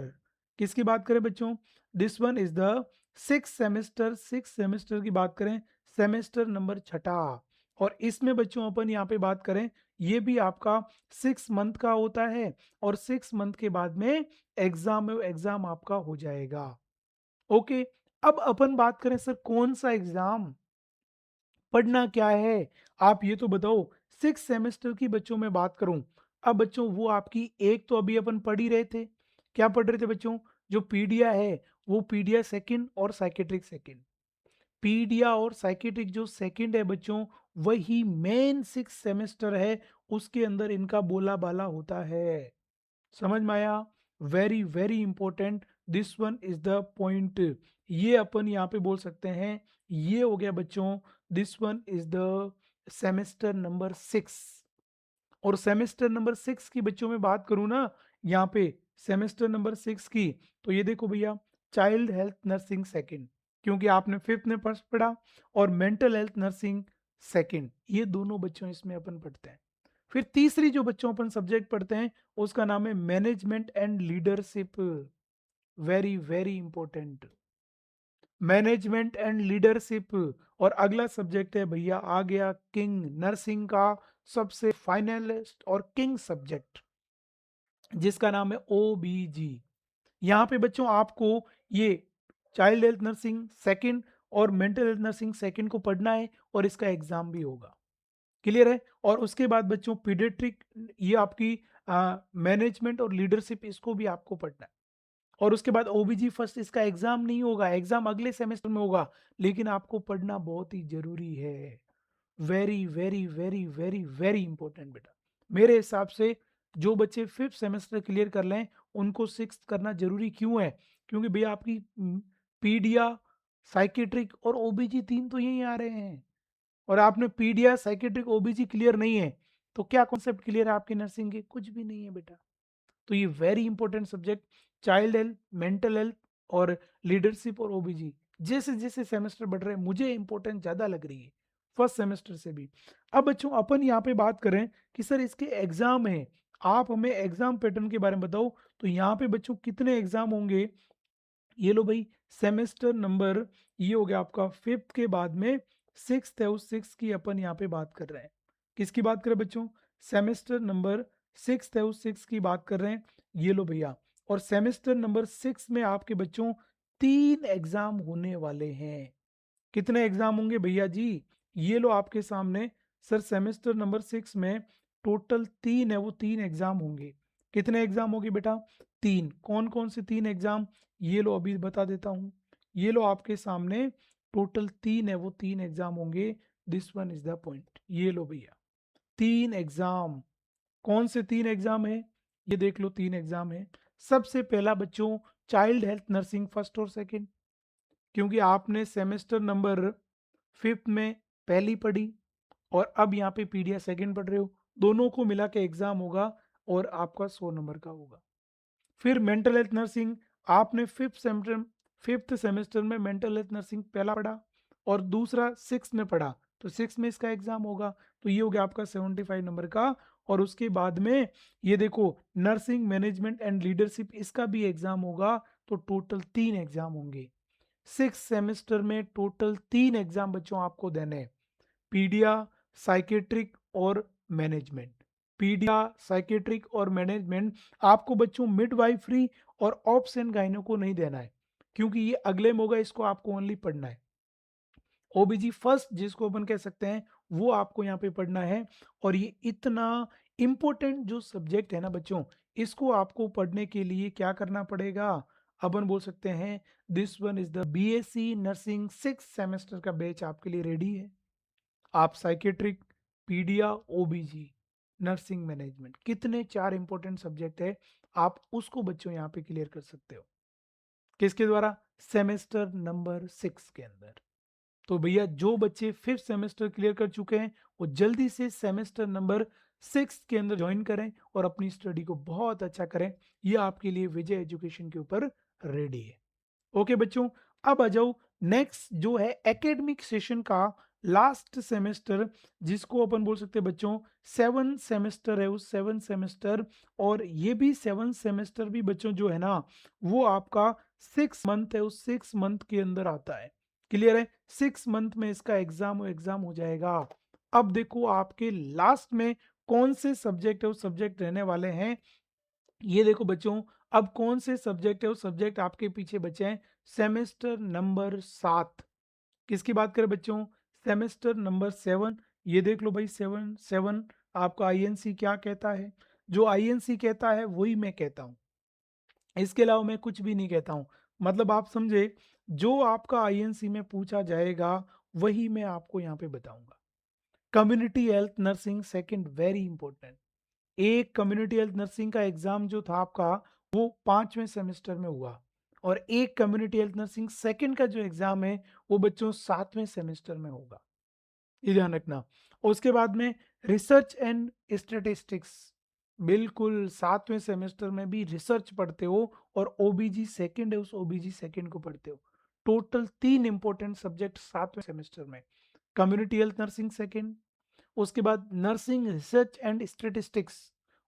किसकी बात करें बच्चों? This one is the 6th semester. 6th semester की बात करें, सेमेस्टर नंबर 6, और इसमें बच्चों अपन यहाँ पे बात करें, ये भी आपका 6 मंथ का होता है, और 6 मंथ के बाद में एग्जाम आपका हो जाएगा। ओके, अब अपन बात करें सर कौन सा एग्जाम, पढ़ना क्या है, आप ये तो बताओ। 6 सेमेस्टर की बच्चों में बात करूं, अब बच्चों वो आपकी एक तो अभी अपन पढ़ ही रहे थे, क्या पढ़ रहे थे बच्चों? जो पीडिया है, वो पीडिया सेकंड और साइकेट्रिक सेकंड। पीडिया और साइकेट्रिक जो सेकंड है बच्चों, वही मेन 6 सेमेस्टर है, उसके अंदर इनका बोला बाला होता है। समझ में आया? Very very important, this one is the point. ये अपन यहाँ पे बोल सकते हैं, ये हो गया बच्चों, this one is the semester number 6। और सेमेस्टर नंबर 6 की बच्चों में बात करूं ना, यहाँ पे सेमेस्टर नंबर 6 की, तो ये देखो भैया, चाइल्ड हेल्थ नर्सिंग सेकंड, क्योंकि आपने 5th में फर्स्ट पढ़ा, और मेंटल हेल्थ नर्सिंग सेकंड, ये दोनों बच्चों इसमें अपन पढ़ते हैं। फिर तीसरी जो बच्चों अपन सब्जेक्ट पढ़ते हैं, उसका नाम है management and leadership. Very very important, management and leadership. और अगला सब्जेक्ट है भैया, आ गया किंग, नर्सिंग का सबसे फाइनलिस्ट और किंग सब्जेक्ट, जिसका नाम है ओबीजी। यहाँ पे बच्चों आपको ये चाइल्ड हेल्थ नर्सिंग सेकंड और मेंटल हेल्थ नर्सिंग सेकंड को पढ़ना है, और इसका एग्जाम भी होगा। क्लियर है? और उसके बाद बच्चों पीडियाट्रिक, ये आपकी मैनेजमेंट और लीडरशिप, इसको भी आपको पढ़ना है। और उसके बाद ओबीजी फर्स्ट, इसका एग्जाम नहीं होगा, एग्जाम अगले सेमेस्टर में होगा, लेकिन आपको पढ़ना बहुत ही जरूरी है। Very very very very very important बेटा। मेरे हिसाब से जो बच्चे 5th सेमेस्टर क्लियर कर लें, उनको 6th करना जरूरी क्यों है? क्योंकि भैया आपकी पीडिया, साइकेट्रिक और ओबीजी 3 तो यही आ रहे हैं, और आपने पीडिया, साइकेट्रिक, ओबीजी क्लियर नहीं है, तो क्या कॉन्सेप्ट क्लियर है आपकी नर्सिंग के? कुछ भी नहीं है बेटा। तो ये very important subject, child health, mental health और लीडरशिप और ओबीजी, जैसे जैसे सेमेस्टर बढ़ रहे हैं, मुझे इंपॉर्टेंट ज्यादा लग रही है फर्स्ट सेमेस्टर से भी। अब बच्चों अपन यहाँ पे बात करें कि सर इसके एग्जाम है, आप हमें एग्जाम पैटर्न के बारे में बताओ। तो यहाँ पे बच्चों कितने एग्जाम होंगे? ये लो भाई, सेमेस्टर नंबर, ये हो गया आपका 5th के बाद में 6th है, उस 6 की अपन यहाँ पे बात कर रहे हैं। किसकी बात करें बच्चों? सेमेस्टर नंबर 6th है, उस 6 की बात कर रहे हैं। ये लो भैया, और सेमेस्टर नंबर 6 में आपके बच्चों 3 एग्जाम होने वाले हैं। कितने एग्जाम होंगे भैया जी? ये लो आपके सामने, सर सेमेस्टर नंबर 6 में टोटल 3 है, वो 3 एग्जाम होंगे। कितने एग्जाम होंगे बेटा? 3। कौन कौन से 3 एग्जाम? ये लो अभी बता देता हूँ। ये लो आपके सामने, टोटल 3 है, वो 3 एग्जाम होंगे। This one is the point. ये लो भैया, 3 एग्जाम। कौन से 3 एग्जाम है? ये देख लो, 3 एग्जाम है। सबसे पहला बच्चों, चाइल्ड हेल्थ नर्सिंग फर्स्ट और सेकंड, क्योंकि आपने सेमेस्टर नंबर 5th में पहली पढ़ी, और अब यहाँ पे पीडिया सेकंड पढ़ रहे हो, दोनों को मिला के एग्जाम होगा, और आपका 100 नंबर का होगा। फिर मेंटल हेल्थ नर्सिंग, आपने 5th सेमेस्टर में मेंटल हेल्थ नर्सिंग पहला पढ़ा, और दूसरा 6th में पढ़ा, तो 6th में इसका एग्जाम होगा, तो ये हो गया आपका 75 नंबर का। और उसके बाद में ये देखो, नर्सिंग मैनेजमेंट एंड लीडरशिप, इसका भी एग्जाम होगा, तो टोटल 3 एग्जाम होंगे। 6 सेमेस्टर में टोटल 3 एग्जाम बच्चों आपको देने हैं, पीडिया, साइकेट्रिक और मैनेजमेंट। पीडिया, साइकेट्रिक और मैनेजमेंट आपको बच्चों मिडवाइफरी और ऑब्स एंड गाइनो को नहीं देना है, क्योंकि ये अगले में होगा, इसको आपको ओनली पढ़ना है। ओबीजी फर्स्ट, जिसको अपन कह सकते हैं, वो आपको यहाँ पे पढ़ना है। और ये इतना इंपॉर्टेंट जो सब्जेक्ट है ना बच्चों, इसको आपको पढ़ने के लिए क्या करना पड़ेगा? अपन बोल सकते हैं, this one is the BSc nursing 6 semester का बैच आपके लिए रेडी है। आप साइकेट्रिक, पीडिया, ओबीजी, नर्सिंग मैनेजमेंट, कितने 4 इंपॉर्टेंट सब्जेक्ट है, आप उसको बच्चों यहाँ पे क्लियर कर सकते हो। किसके द्वारा? सेमेस्टर नंबर 6 के अंदर। तो भैया जो बच्चे 5th सेमेस्टर क्लियर कर चुके हैं वो जल्दी से सेमेस्टर नंबर 6 के अंदर ज्वाइन करें और अपनी स्टडी को बहुत अच्छा करें। ये आपके लिए विजय एजुकेशन के ऊपर रेडी है। ओके बच्चों, अब आ जाओ नेक्स्ट जो है एकेडमिक सेशन का लास्ट सेमेस्टर, जिसको अपन बोल सकते हैं बच्चों 7 सेमेस्टर है, उस 7 सेमेस्टर। और ये भी 7 सेमेस्टर भी बच्चों जो है ना वो आपका 6 मंथ है, उस 6 मंथ के अंदर आता है। क्लियर है? 6 मंथ में इसका एग्जाम हो जाएगा। अब देखो आपके लास्ट में कौन से सब्जेक्ट है, उस सब्जेक्ट रहने वाले हैं। ये देखो बच्चों, अब कौन से सब्जेक्ट है, वो सब्जेक्ट आपके पीछे बचे हैं सेमेस्टर नंबर 7। किसकी बात करें बच्चों? Semester number 7। ये देख लो भाई, 7 7 आपका आईएनसी क्या कहता है? जो आईएनसी कहता है वही मैं कहता हूँ, इसके अलावा मैं कुछ भी नहीं कहता हूँ। मतलब आप समझे, जो आपका आईएनसी में पूछा जाएगा वही मैं आपको यहाँ पे बताऊंगा। Community health nursing second, very important. एक कम्युनिटी हेल्थ नर्सिंग का एग्जाम जो था आपका वो 5वें सेमेस्टर में हुआ, और एक कम्युनिटी हेल्थ नर्सिंग सेकंड का जो एग्जाम है वो बच्चों 7वें सेमेस्टर में होगा। ये ध्यान रखना। और उसके बाद में रिसर्च एंड स्टैटिस्टिक्स, बिल्कुल 7वें सेमेस्टर में भी रिसर्च पढ़ते हो, और ओबीजी सेकंड है, उस ओबीजी सेकंड को पढ़ते हो। टोटल 3 इंपॉर्टेंट सब्जेक्ट 7वें सेमेस्टर में। कम्युनिटी हेल्थ नर्सिंग सेकंड, उसके बाद नर्सिंग रिसर्च एंड स्टैटिस्टिक्स,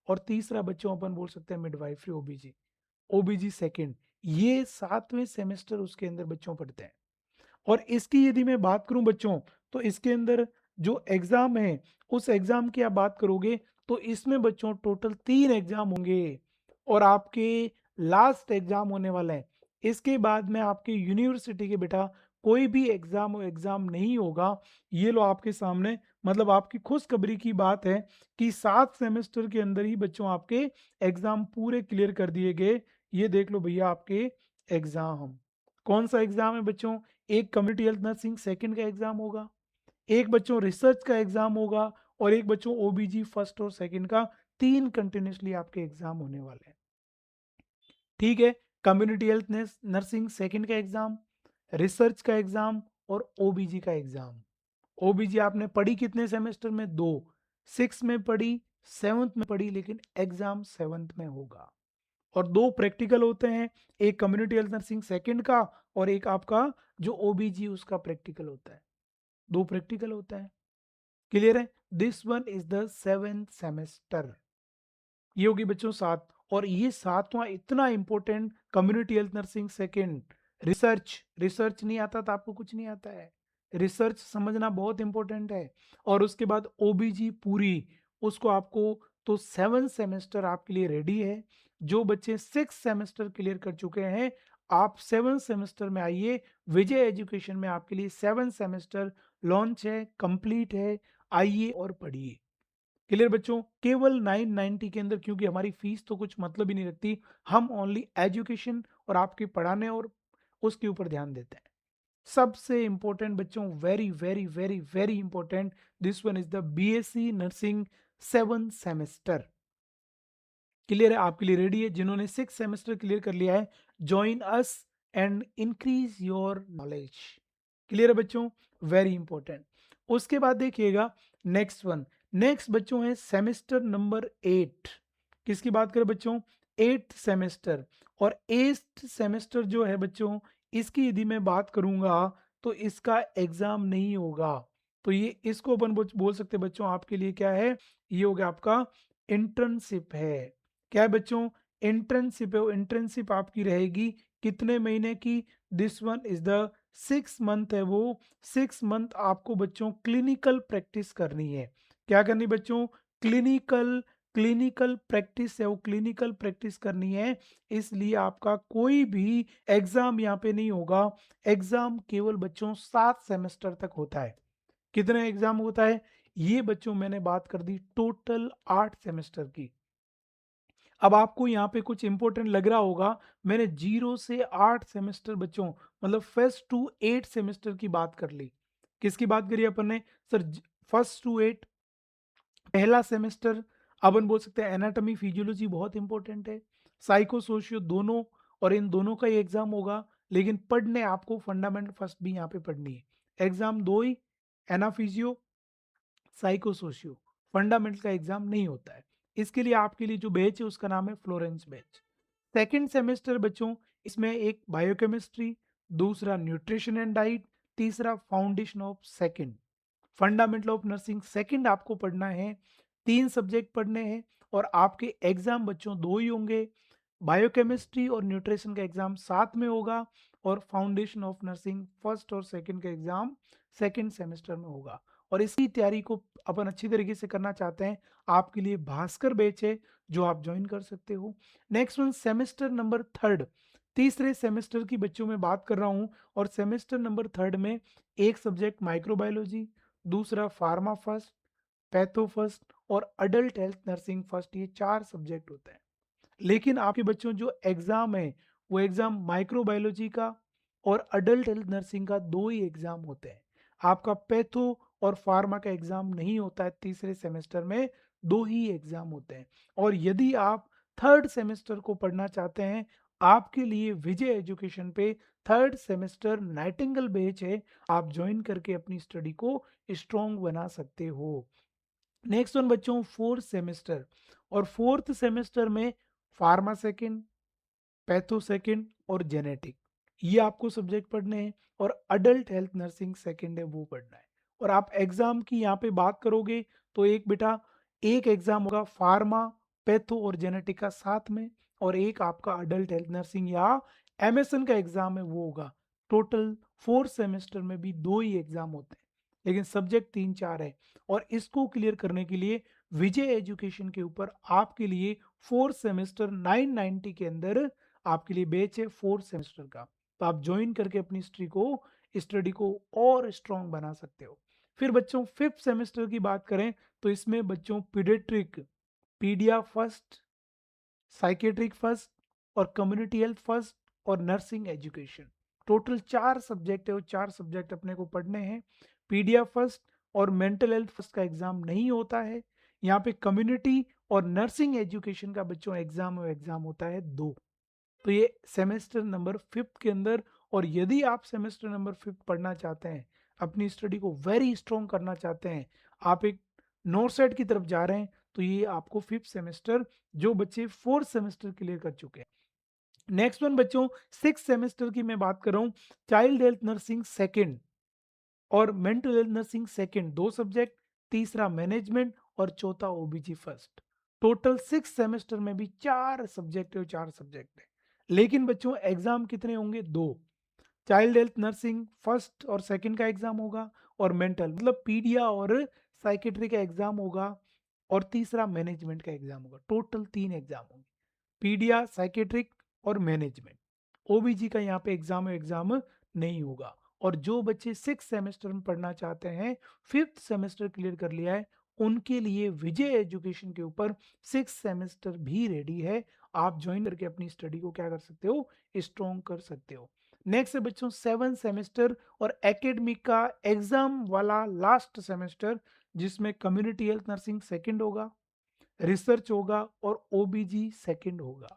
और तीसरा बच्चों अपन बोल सकते हैं मिडवाइफरी ओबीजी, ओबीजी सेकंड। ये 7वें सेमेस्टर उसके अंदर बच्चों पढ़ते हैं। और इसकी यदि मैं बात करूं बच्चों, तो इसके अंदर जो एग्जाम है उस एग्जाम की आप बात करोगे तो इसमें बच्चों टोटल 3 एग्जाम होंगे, और आपके लास्ट एग्जाम होने वाला है। इसके बाद में आपके यूनिवर्सिटी के बेटा कोई भी एग्जाम नहीं होगा। ये लो आपके सामने, मतलब आपकी खुशखबरी की बात है कि 7 सेमेस्टर के अंदर ही बच्चों आपके एग्जाम पूरे क्लियर कर दिए गए। ये देख लो भैया आपके एग्जाम। कौन सा एग्जाम है बच्चों? एक कम्युनिटी हेल्थ नर्सिंग सेकंड का एग्जाम होगा, एक बच्चों रिसर्च का एग्जाम होगा, और एक बच्चों ओबीजी फर्स्ट और सेकंड का। 3 कंटिन्यूसली आपके एग्जाम होने वाले हैं। ठीक है? कम्युनिटी हेल्थ नर्सिंग सेकंड का एग्जाम, रिसर्च का एग्जाम, और ओबीजी का एग्जाम। ओबीजी आपने पढ़ी कितने सेमेस्टर में? 2। 6 में पढ़ी, 7th में पढ़ी, लेकिन एग्जाम 7th में होगा। और 2 प्रैक्टिकल होते हैं, एक कम्युनिटी हेल्थ नर्सिंग सेकंड का, और एक आपका जो ओबीजी उसका प्रैक्टिकल होता है। 2 प्रैक्टिकल होता है। क्लियर है? This one is the 7th semester. ये होगी बच्चों 7। और ये 7वां इतना important, community health nursing second. Research, research नहीं आता तो आपको कुछ नहीं आता है। रिसर्च समझना बहुत इंपॉर्टेंट है। और उसके बाद ओबीजी पूरी, उसको आपको, तो 7 सेमेस्टर आपके लिए रेडी है। जो बच्चे 6 सेमेस्टर क्लियर कर चुके हैं, आप 7 सेमेस्टर में आइए। विजय एजुकेशन में आपके लिए 7 सेमेस्टर लॉन्च है, कंप्लीट है। आइए और पढ़िए। क्लियर बच्चों? केवल 990 के अंदर, क्योंकि हमारी फीस तो कुछ मतलब ही नहीं रखती। हम ओनली एजुकेशन और आपके पढ़ाने और उसके ऊपर ध्यान देते हैं। सबसे इंपॉर्टेंट बच्चों, very very very very important, this one is the BSc nursing 7 semester. Clear है? आपके लिए रेडी है। जिन्होंने 6 सेमेस्टर क्लियर कर लिया है, join us and increase your knowledge. Clear है बच्चों? Very important. उसके बाद देखिएगा नेक्स्ट वन। नेक्स्ट बच्चों है सेमेस्टर नंबर 8। किसकी बात करें बच्चों? 8th semester. और 8th सेमेस्टर जो है बच्चों, इसकी यदि मैं बात करूंगा तो इसका एग्जाम नहीं होगा। तो ये इसको अपन बोल सकते हैं बच्चों आपके लिए क्या है? ये हो गया आपका इंटर्नशिप है। क्या है बच्चों? इंटर्नशिप है। इंटर्नशिप आपकी रहेगी कितने महीने की? This one is the 6 month है वो। 6 मंथ आपको बच्चों क्लिनिकल प्रैक्टिस करनी है। क्या करनी बच्चों? क्लिनिकल, क्लिनिकल प्रैक्टिस है वो, क्लिनिकल प्रैक्टिस करनी है। इसलिए आपका कोई भी एग्जाम यहाँ पे नहीं होगा। एग्जाम केवल बच्चों 7 सेमेस्टर तक होता है। कितने एग्जाम होता है? ये बच्चों मैंने बात कर दी टोटल 8 सेमेस्टर की। अब आपको यहाँ पे कुछ इंपॉर्टेंट लग रहा होगा, मैंने 0 से 8 सेमेस्टर बच्चों, मतलब फर्स्ट टू 8 सेमेस्टर की बात कर ली। किसकी बात करी अपन ने? सर, फर्स्ट टू 8 पहला सेमेस्टर। अपन बोल सकते हैं एनाटॉमी फिजियोलॉजी बहुत इंपॉर्टेंट है, साइको सोशियो दोनों, और इन दोनों का ही एग्जाम होगा। लेकिन पढ़ने आपको फंडामेंटल फर्स्ट भी यहाँ पे पढ़नी है। एग्ज़ाम 2 ही, एनाफिजियो, साइकोसोशियो, फंडामेंटल का एग्ज़ाम नहीं होता है। इसके लिए आपके लिए जो बैच है उसका नाम है फ्लोरेंस बैच। सेकंड सेमेस्टर बच्चों, इसमें एक बायोकेमिस्ट्री, दूसरा न्यूट्रिशन एंड डाइट, तीसरा foundation of second, fundamental of nursing second आपको पढ़ना है। 3 सब्जेक्ट पढ़ने हैं और आपके एग्ज़ाम बच्चों 2 ही होंगे। बायोकेमिस्ट्री और न्यूट्रिशन का एग्ज़ाम साथ में होगा और फाउंडेशन ऑफ नर्सिंग फर्स्ट और सेकंड का एग्ज़ाम सेकंड सेमेस्टर में होगा। और इसी तैयारी को अपन अच्छी तरीके से करना चाहते हैं, आपके लिए भास्कर बैच है जो आप जॉइन कर सकते हो। Next one semester number third, तीसरे सेमेस्टर की बच्चों में बात कर रहा हूँ और सेमेस्टर नंबर थर्ड में एक सब्जेक्ट माइक्रोबायोलॉजी, दूसरा फार्मा फर्स्ट, पैथो फर्स्ट और अडल्ट हेल्थ नर्सिंग फर्स्ट, ये 4 सब्जेक्ट होते हैं। लेकिन आपके बच्चों जो एग्ज़ाम है, वो एग्ज़ाम माइक्रोबायोलॉजी का और अडल्ट हेल्थ नर्सिंग का 2 ही एग्ज़ाम होते हैं। आपका पैथो और फार्मा का एग्ज़ाम नहीं होता है तीसरे सेमेस्टर में, 2 ही एग्ज़ाम होते हैं। और यदि आप थर्ड सेमेस्टर को पढ़ना चाहते हैं, आपके लिए विजय एजुकेशन पे थर्ड सेमेस्टर नाइटिंगेल बैच है, आप जॉइन करके अपनी स्टडी को स्ट्रॉन्ग बना सकते हो। नेक्स्ट वन बच्चों फोर्थ सेमेस्टर, और फोर्थ सेमेस्टर में फार्मा सेकंड, पैथो सेकंड और जेनेटिक, ये आपको सब्जेक्ट पढ़ने हैं और अडल्ट हेल्थ नर्सिंग सेकंड है वो पढ़ना है। और आप एग्जाम की यहाँ पे बात करोगे तो एक बेटा एक एग्जाम होगा फार्मा, पैथो और जेनेटिक का साथ में, और एक आपका अडल्ट हेल्थ नर्सिंग या एमएसएन का एग्जाम है वो होगा। टोटल फोर्थ सेमेस्टर में भी 2 ही एग्जाम होते हैं, लेकिन सब्जेक्ट 3-4 है। और इसको क्लियर करने के लिए विजय एजुकेशन के ऊपर आपके लिए फोर्थ सेमेस्टर 990 के अंदर आपके लिए बैच है फोर्थ सेमेस्टर का। तो आप ज्वाइन करके अपनी स्टडी को और स्ट्रॉन्ग बना सकते हो। फिर बच्चों फिफ्थ सेमेस्टर की बात करें तो इसमें बच्चों पीडियाट्रिक, पीडिया फर्स्ट, साइकेट्रिक फर्स्ट और कम्युनिटी हेल्थ फर्स्ट और नर्सिंग एजुकेशन, टोटल 4 सब्जेक्ट है और 4 सब्जेक्ट अपने को पढ़ने हैं। पीडिया फर्स्ट और मेंटल हेल्थ फर्स्ट का एग्जाम नहीं होता है। यहाँ पे कम्युनिटी और नर्सिंग एजुकेशन का बच्चों एग्जाम होता है 2। तो ये सेमेस्टर नंबर फिफ्थ के अंदर, और यदि आप सेमेस्टर नंबर फिफ्थ पढ़ना चाहते हैं, अपनी स्टडी को वेरी स्ट्रॉन्ग करना चाहते हैं, आप एक नॉर्थ साइड की तरफ जा रहे हैं, तो ये आपको फिफ्थ सेमेस्टर, जो बच्चे फोर्थ सेमेस्टर क्लियर कर चुके हैं। नेक्स्ट वन बच्चों सिक्स सेमेस्टर की मैं बात कर रहा हूँ, चाइल्ड हेल्थ नर्सिंग सेकेंड और mental health nursing second, 2 subject, तीसरा मैनेजमेंट और चौथा ओबीजी फर्स्ट। टोटल 6 सेमेस्टर में भी 4 सब्जेक्ट है और 4 सब्जेक्ट है। लेकिन बच्चों एग्जाम कितने होंगे? 2। चाइल्ड हेल्थ नर्सिंग फर्स्ट और सेकंड का एग्जाम होगा, और मेंटल मतलब पीडिया और साइकेट्री का एग्जाम होगा, और तीसरा मैनेजमेंट का एग्जाम होगा। टोटल 3 एग्जाम होंगे, पीडिया, साइकेट्रिक और मैनेजमेंट। ओबीजी का यहाँ पे एग्जाम नहीं होगा। और जो बच्चे सिक्स सेमेस्टर में पढ़ना चाहते हैं, फिफ्थ सेमेस्टर क्लियर कर लिया है, उनके लिए विजय एजुकेशन के ऊपर सिक्स सेमेस्टर भी रेडी है। आप ज्वाइन करके अपनी स्टडी को क्या कर सकते हो? स्ट्रॉन्ग कर सकते हो। नेक्स्ट है बच्चों सेवन सेमेस्टर और एकेडमिक का एग्जाम वाला लास्ट सेमेस्टर, जिसमें कम्युनिटी हेल्थ नर्सिंग सेकंड होगा, रिसर्च होगा और ओबीजी सेकंड होगा।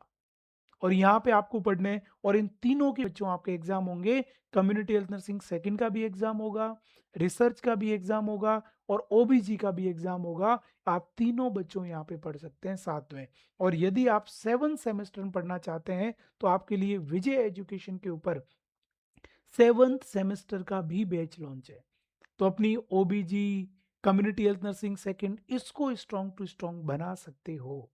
और यहाँ पे आपको पढ़ने हैं, और इन तीनों के बच्चों आपके एग्जाम होंगे। कम्युनिटी हेल्थ नर्सिंग सेकंड का भी एग्जाम होगा, रिसर्च का भी एग्जाम होगा और ओबीजी का भी एग्जाम होगा। आप तीनों बच्चों यहाँ पे पढ़ सकते हैं साथ में। और यदि आप 7 सेमेस्टर में पढ़ना चाहते हैं, तो आपके लिए विजय एजुकेशन के ऊपर 7th सेमेस्टर का भी बैच लॉन्च है। तो अपनी ओबीजी, कम्युनिटी हेल्थ नर्सिंग सेकंड, इसको स्ट्रॉन्ग टू स्ट्रॉन्ग बना सकते हो।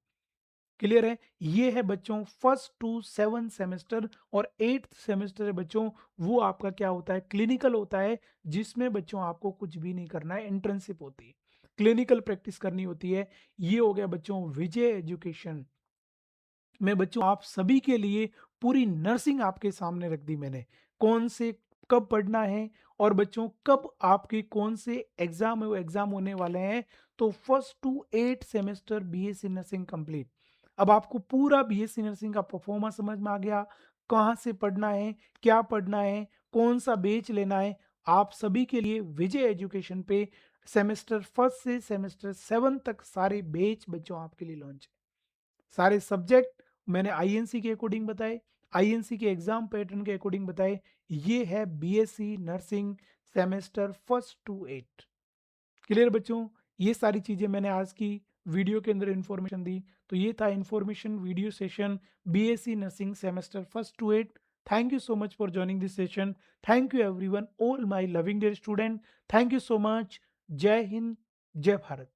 क्लियर है? ये है बच्चों फर्स्ट टू सेवन सेमेस्टर। और एट्थ सेमेस्टर है बच्चों, वो आपका क्या होता है? क्लिनिकल होता है, जिसमें बच्चों आपको कुछ भी नहीं करना है, इंटर्नशिप होती है, क्लिनिकल प्रैक्टिस करनी होती है। ये हो गया बच्चों विजय एजुकेशन में बच्चों आप सभी के लिए पूरी नर्सिंग आपके सामने रख दी मैंने, कौन से कब पढ़ना है और बच्चों कब आपके कौन से एग्जाम है वो एग्जाम होने वाले हैं। तो first to eight semester BSc nursing complete. अब आपको पूरा बीएससी नर्सिंग का परफॉर्मेंस समझ में आ गया, कहाँ से पढ़ना है, क्या पढ़ना है, कौन सा बेच लेना है। आप सभी के लिए विजय एजुकेशन पे सेमेस्टर फर्स्ट से सेमेस्टर सेवन तक सारे बेच बच्चों आपके लिए लॉन्च है। सारे सब्जेक्ट मैंने आईएनसी के अकॉर्डिंग बताए, आईएनसी के एग्ज़ाम पैटर्न के अकॉर्डिंग बताए। ये है BSc nursing semester first to 8। Clear बच्चों? ये सारी चीज़ें मैंने आज की वीडियो के अंदर इन्फॉर्मेशन दी। तो ये था information video session BSc nursing semester first to 8। Thank you so much for joining this session. Thank you everyone, all my loving dear student. Thank you so much. जय हिंद, जय भारत।